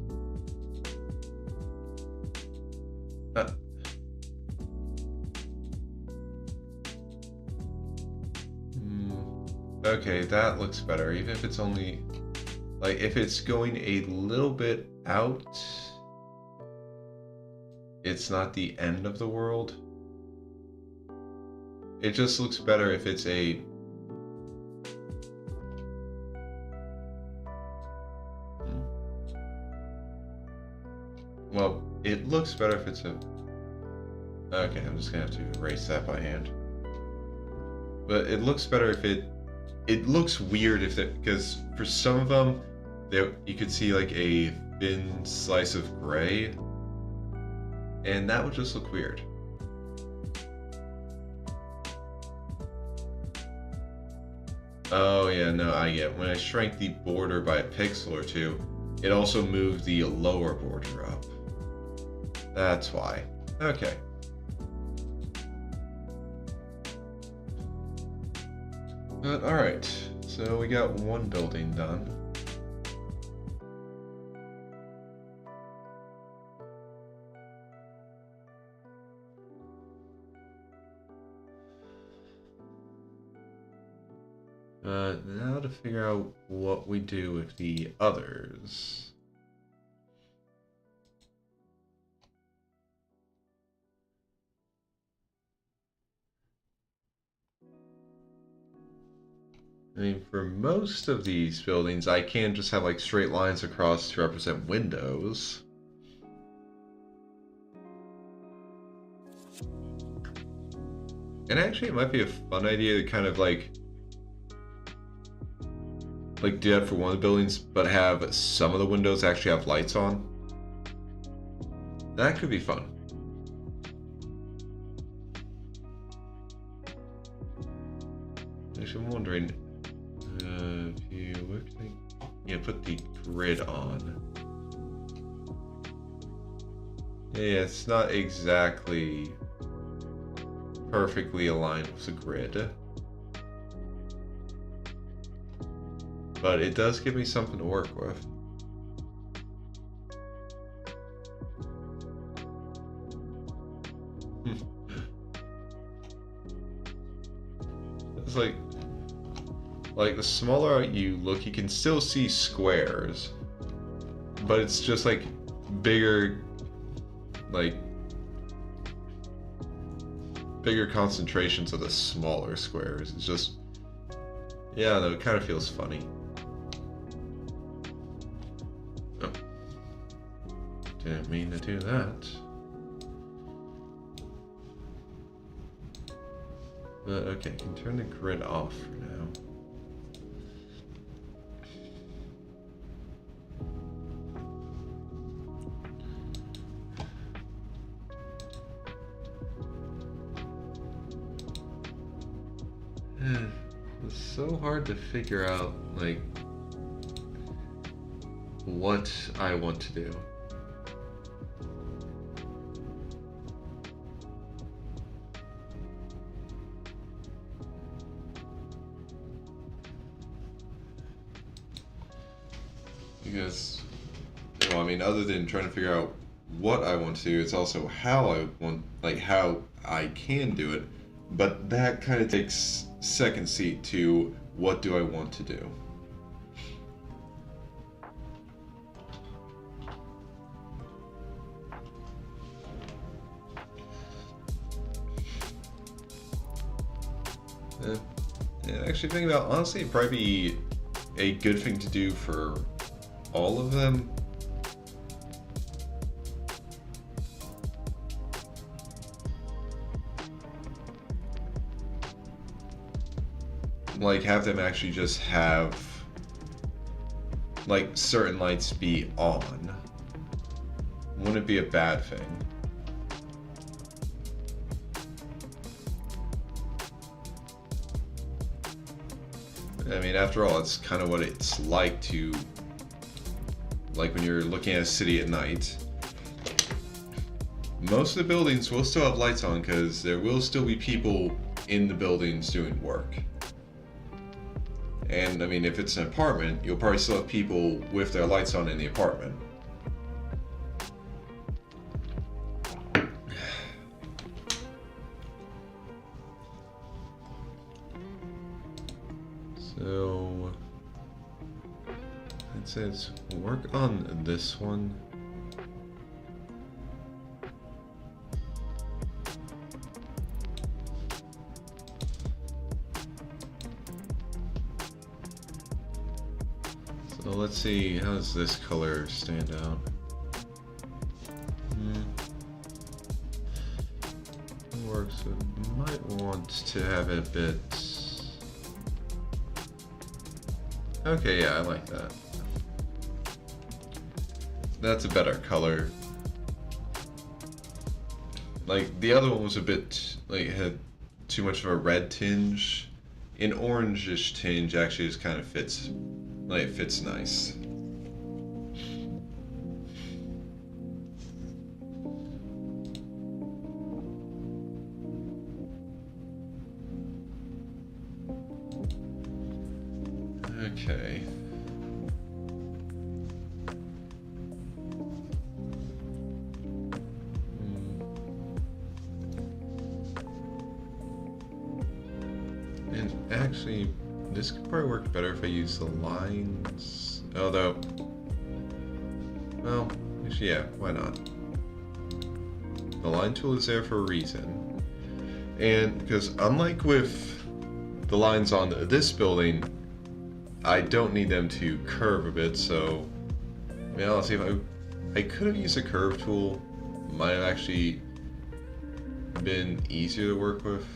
Okay, that looks better, even if it's only, like, if it's going a little bit out, it's not the end of the world. It just looks better if it's a... Well, it looks better if it's a... Okay, I'm just gonna have to erase that by hand. But it looks better if it... It looks weird if it... Because for some of them, you could see like a thin slice of gray. And that would just look weird. Oh yeah, no, I get. When I shrank the border by a pixel or two, it also moved the lower border up. That's why. Okay. But alright, so we got one building done. Now to figure out what we do with the others. I mean, for most of these buildings, I can just have like straight lines across to represent windows. And actually, it might be a fun idea to kind of like do that for one of the buildings, but have some of the windows actually have lights on. That could be fun. Actually, I'm wondering, if you look like, yeah, put the grid on. Yeah, it's not exactly perfectly aligned with the grid. But it does give me something to work with. It's like the smaller you look, you can still see squares, but it's just like bigger concentrations of the smaller squares. It's just, yeah, though, it kind of feels funny. Oh. Didn't mean to do that. But okay, I can turn the grid off for now. It's so hard to figure out, like, what I want to do. Because, well, I mean, other than trying to figure out what I want to do, it's also how I want, like, how I can do it. But that kind of takes second seat to what do I want to do. Yeah, actually thinking about, honestly, it'd probably be a good thing to do for all of them. Like, have them actually just have, like, certain lights be on. Wouldn't be a bad thing. I mean, after all, it's kind of what it's like to, like when you're looking at a city at night. Most of the buildings will still have lights on because there will still be people in the buildings doing work. And I mean, if it's an apartment, you'll probably still have people with their lights on in the apartment. So, it says work on this one. So let's see, how does this color stand out? Works, but might want to have it a bit. Okay, yeah, I like that. That's a better color. Like, the other one was a bit, like, had too much of a red tinge. An orangish tinge actually just kind of fits, like, it fits nice. Okay. And actually, this could probably work better if I use the lines. Although, well, actually, yeah, why not? The line tool is there for a reason. And because unlike with the lines on this building, I don't need them to curve a bit, so I mean, I'll see if I could have used a curve tool. Might have actually been easier to work with.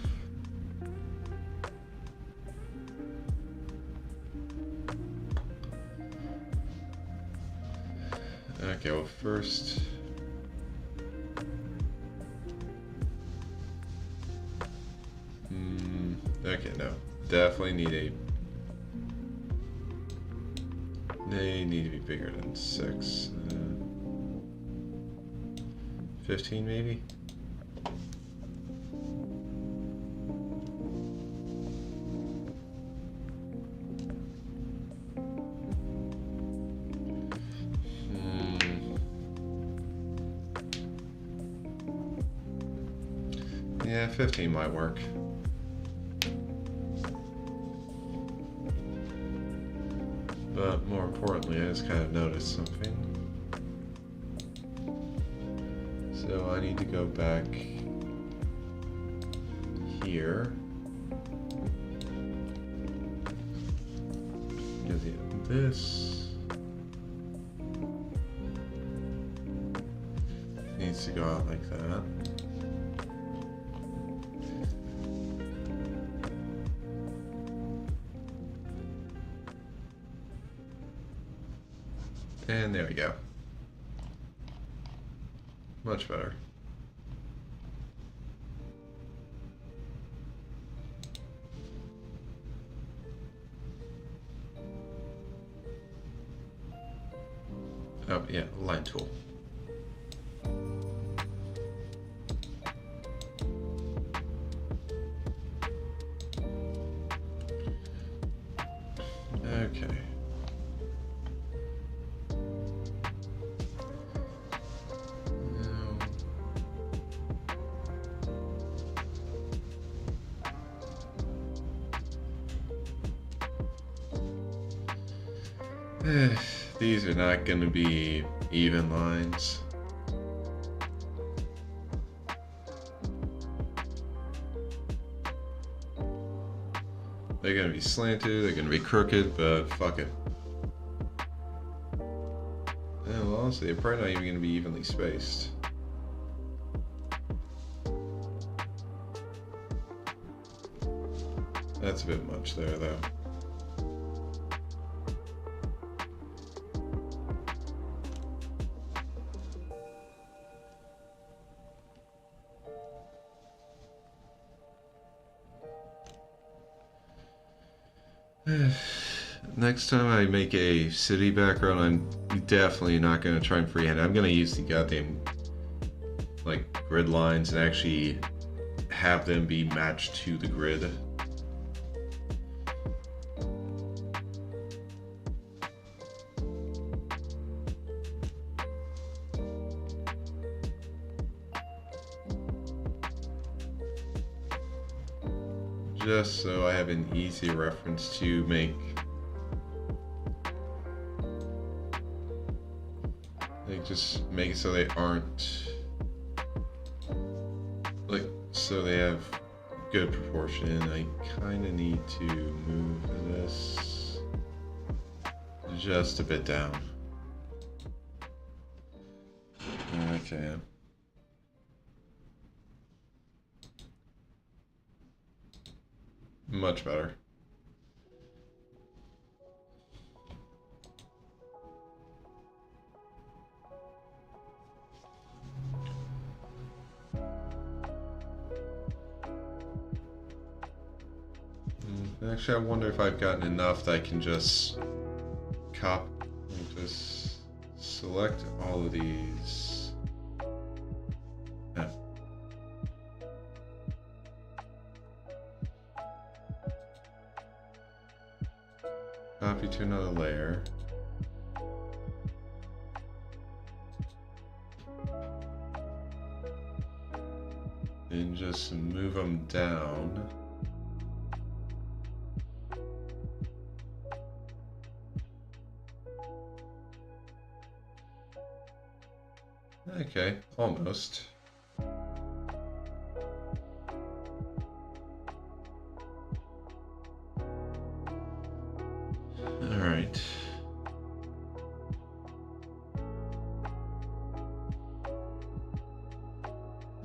Okay, well first, okay, no, definitely need they need to be bigger than 6. 15 maybe? Yeah, 15 might work. But more importantly, I just kind of noticed something. So I need to go back here. Because this needs to go out like that. And there we go. Much better. Oh, yeah, line tool. Okay. These are not going to be even lines. They're going to be slanted, they're going to be crooked, but fuck it. Yeah, well, honestly, they're probably not even going to be evenly spaced. That's a bit much there, though. Next time I make a city background, I'm definitely not going to try and freehand. I'm going to use the goddamn like grid lines and actually have them be matched to the grid. Just so I have an easy reference to make. Like, just make it so they aren't, like, so they have good proportion. I kind of need to move this just a bit down. Okay. Much better. Actually, I wonder if I've gotten enough that I can just just select all of these. Yeah. Copy to another layer. And just move them down. Okay, almost. All right.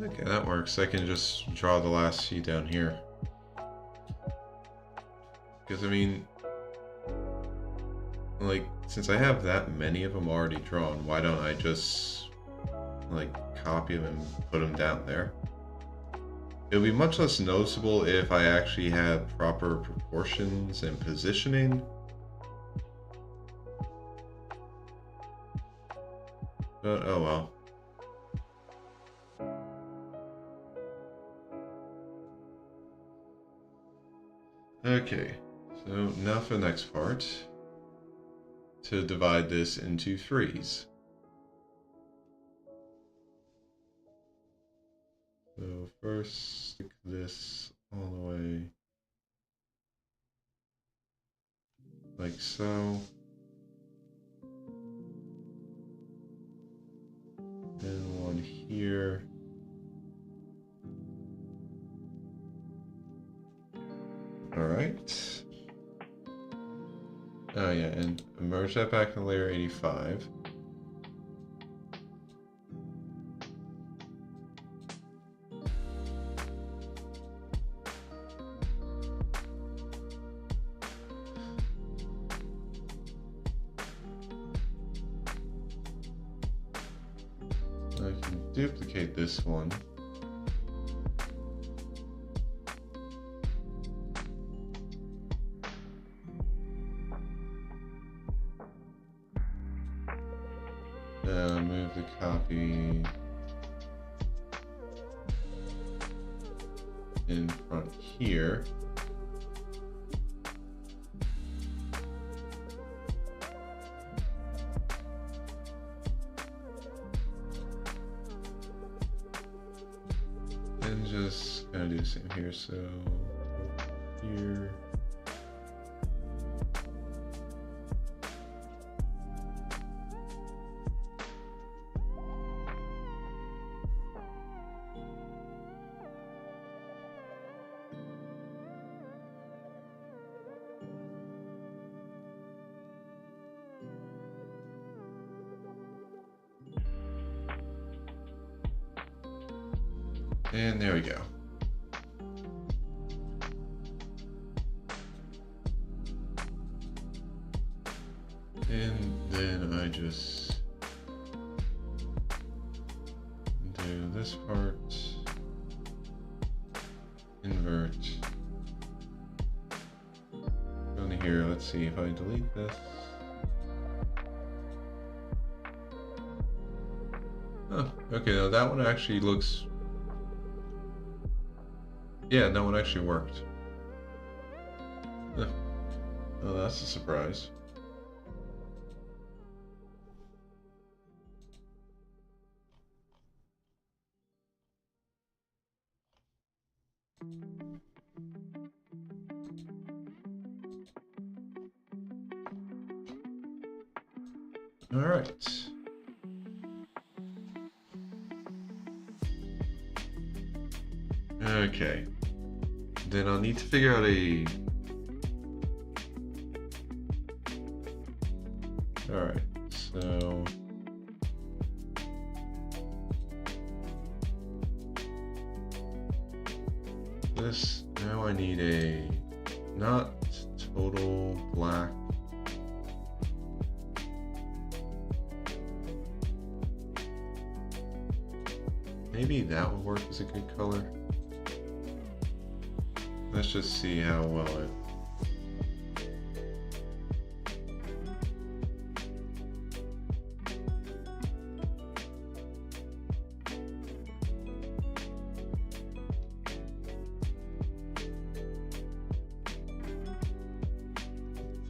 Okay, that works. I can just draw the last few down here. Because, I mean, like, since I have that many of them already drawn, why don't I just, like, copy them and put them down there? It would be much less noticeable if I actually had proper proportions and positioning. But, oh well. Okay, so now for the next part, to divide this into threes. So first, stick this all the way like so. And one here. All right. Oh yeah, and merge that back in layer 85. I can duplicate this one. Move the copy in front here. And just gonna do the same here, so here. And there we go. And then I just do this part, invert. Go to here, let's see if I delete this. Oh, okay, now that one actually looks... Yeah, that one actually worked. Oh, that's a surprise. All right. Okay. Then I'll need to figure out a... All right, so... This, now I need a not total black. Maybe that would work as a good color. Let's just see how well it...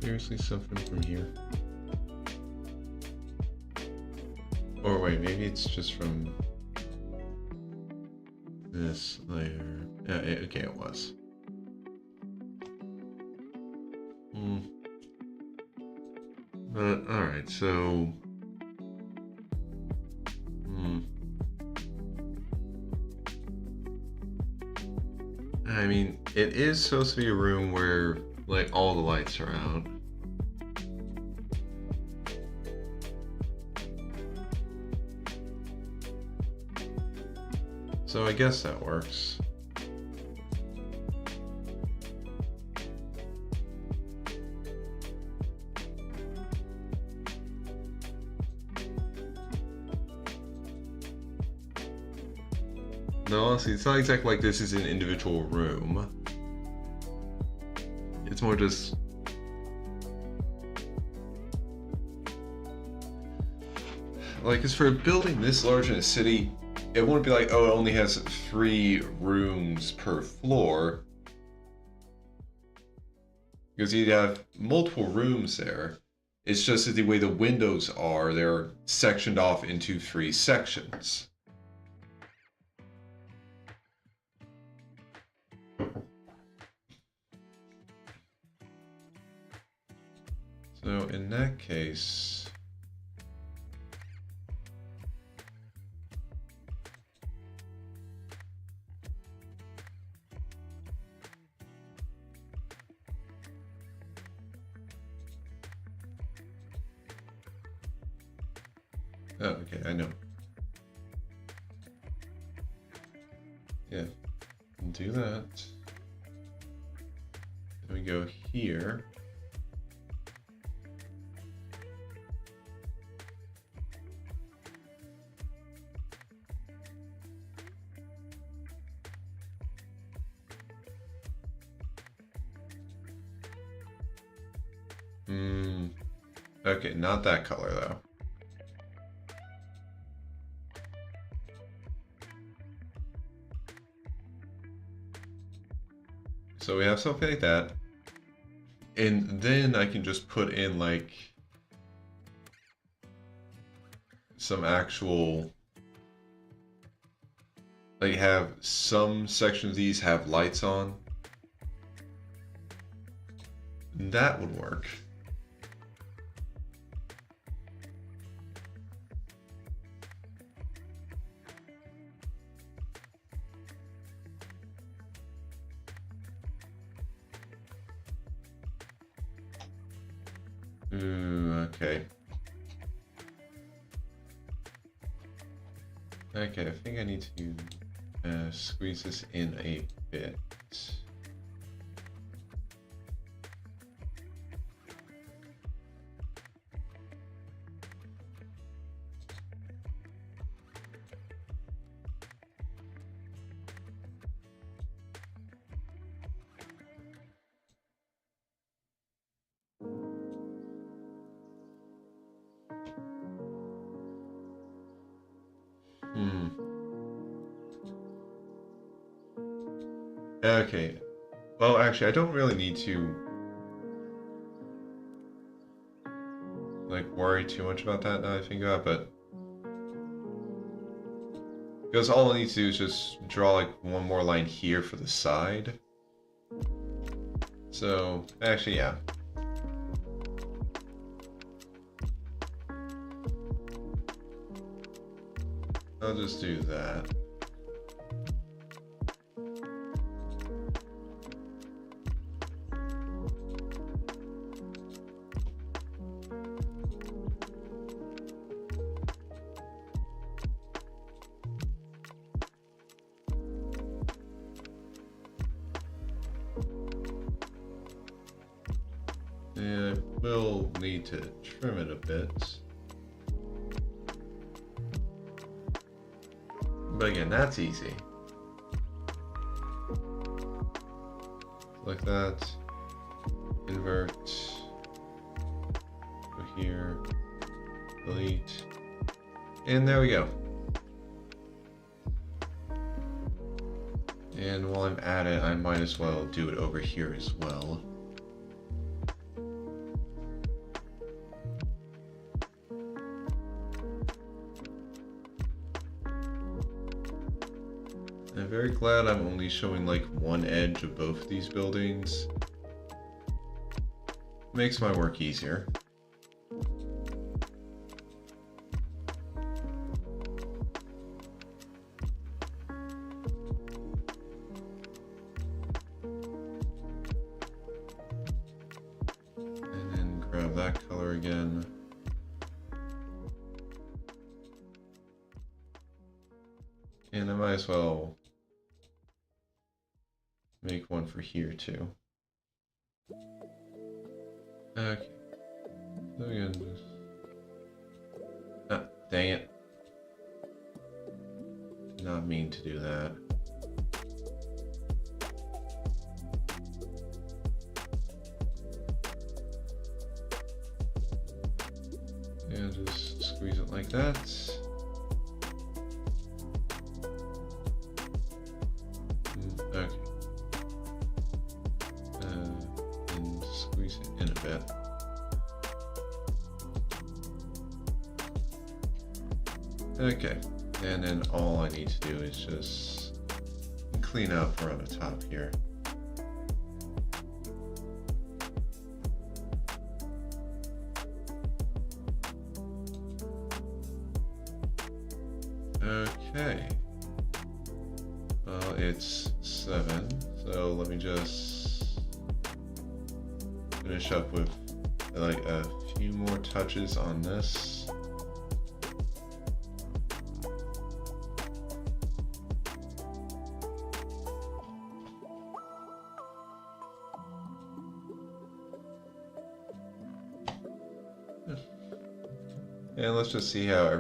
Seriously, something from here. Or wait, maybe it's just from this layer. Okay, it was. But alright, so I mean, it is supposed to be a room where like all the lights are out. So I guess that works. No, honestly, it's not exactly like this is an individual room. It's more just... Like, because for a building this large in a city, it wouldn't be like, oh, it only has 3 rooms per floor. Because you'd have multiple rooms there. It's just that the way the windows are, they're sectioned off into 3 sections. So in that case, oh, okay, I know. Yeah, do that. Then we go here. Okay, not that color though. So we have something like that. And then I can just put in like some actual, like have some sections of these have lights on. That would work. Okay. Okay, I think I need to Squeeze this in a bit. Okay. Well, actually, I don't really need to like worry too much about that now I think about it, but because all I need to do is just draw like one more line here for the side. So, actually, yeah. I'll just do that. And I will need to trim it a bit. But again, that's easy. Like that. Invert. Go here. Delete. And there we go. And while I'm at it, I might as well do it over here as well. I'm very glad I'm only showing like one edge of both of these buildings. Makes my work easier. And then grab that color again. And I might as well make one for here too. Okay. So again, just... Ah, dang it. Did not mean to do that. And just squeeze it like that. Okay. And squeeze it in a bit. Okay, and then all I need to do is just clean up around the top here. Okay. Well, it's 7, so let me just finish up with like a few more touches on this. And let's just see how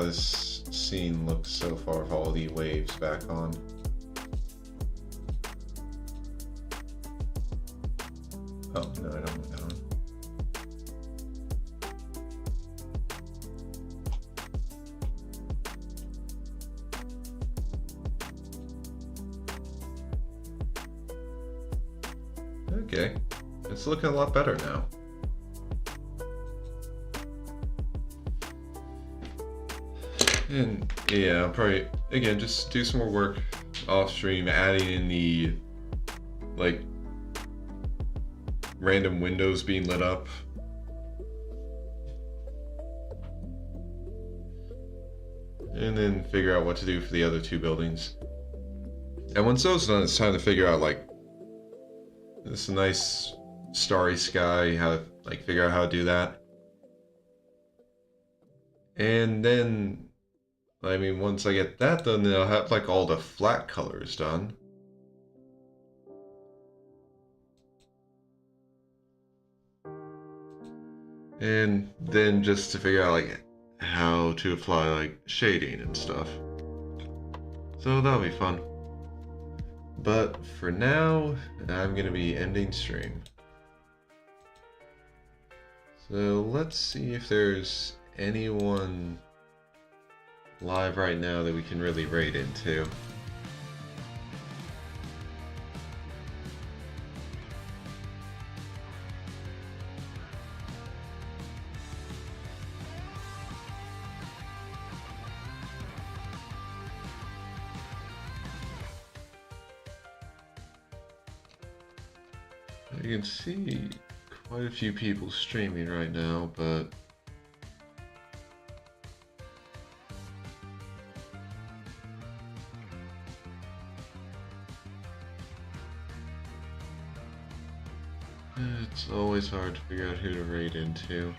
this scene looks so far with all the waves back on. Oh, no, I don't want that one. Okay, it's looking a lot better now. And yeah, I'll probably, again, just do some more work off stream, adding in the, like, random windows being lit up. And then figure out what to do for the other two buildings. And once those are done, it's time to figure out, like, this nice starry sky, how to, like, figure out how to do that. And then I mean, once I get that done, then I'll have like all the flat colors done. And then just to figure out like how to apply like shading and stuff. So that'll be fun. But for now, I'm gonna be ending stream. So let's see if there's anyone live right now that we can really raid into. You can see quite a few people streaming right now, but it's always hard to figure out who to raid into.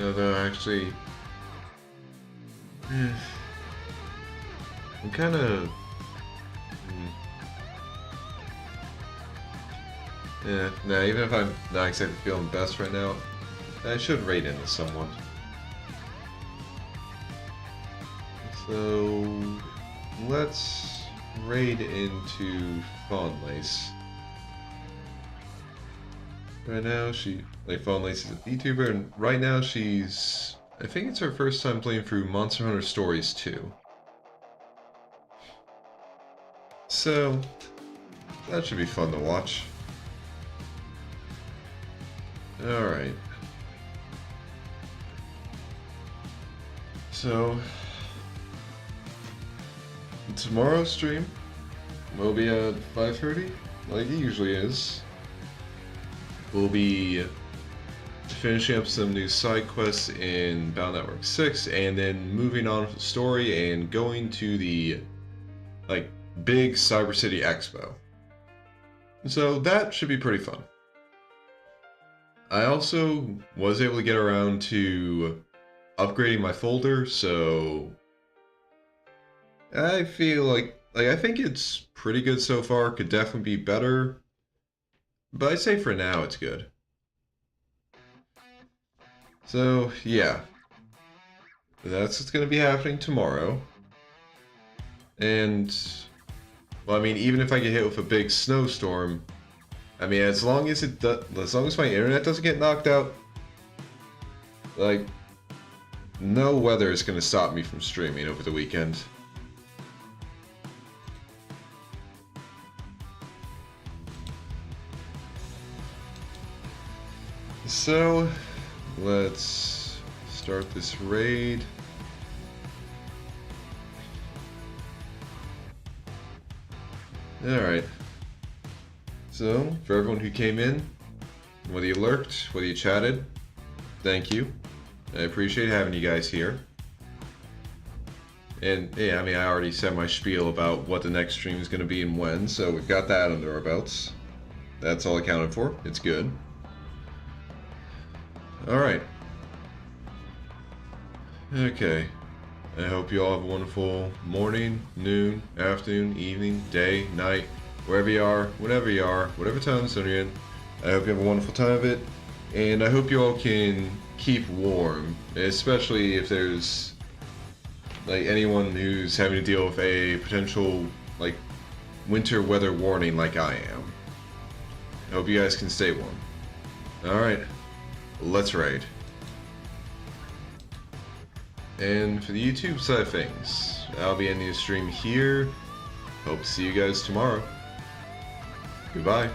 Although actually, I'm kind of, yeah. Nah, even if I'm not exactly feeling best right now, I should raid into someone. So let's raid into Fawn Lace. Right now, Fawn Lace is a VTuber, and right now she's, I think it's her first time playing through Monster Hunter Stories 2. So, that should be fun to watch. Alright. So, tomorrow's stream will be at 5:30, like it usually is. We'll be finishing up some new side quests in Battle Network 6, and then moving on with the story and going to the big Cyber City Expo. So that should be pretty fun. I also was able to get around to upgrading my folder, so I feel like I think it's pretty good so far. Could definitely be better. But I'd say for now it's good. So, yeah. That's what's going to be happening tomorrow. And, well, I mean, even if I get hit with a big snowstorm, I mean, as long as my internet doesn't get knocked out, like, no weather is going to stop me from streaming over the weekend. So, let's start this raid. Alright. So, for everyone who came in, whether you lurked, whether you chatted, thank you. I appreciate having you guys here. And, yeah, I mean, I already said my spiel about what the next stream is going to be and when, so we've got that under our belts. That's all accounted for. It's good. Alright. Okay. I hope you all have a wonderful morning, noon, afternoon, evening, day, night, wherever you are, whenever you are, whatever time zone you're in. I hope you have a wonderful time of it. And I hope you all can keep warm, especially if there's anyone who's having to deal with a potential winter weather warning like I am. I hope you guys can stay warm. Alright. Let's raid. And for the YouTube side of things, I'll be ending the stream here. Hope to see you guys tomorrow. Goodbye.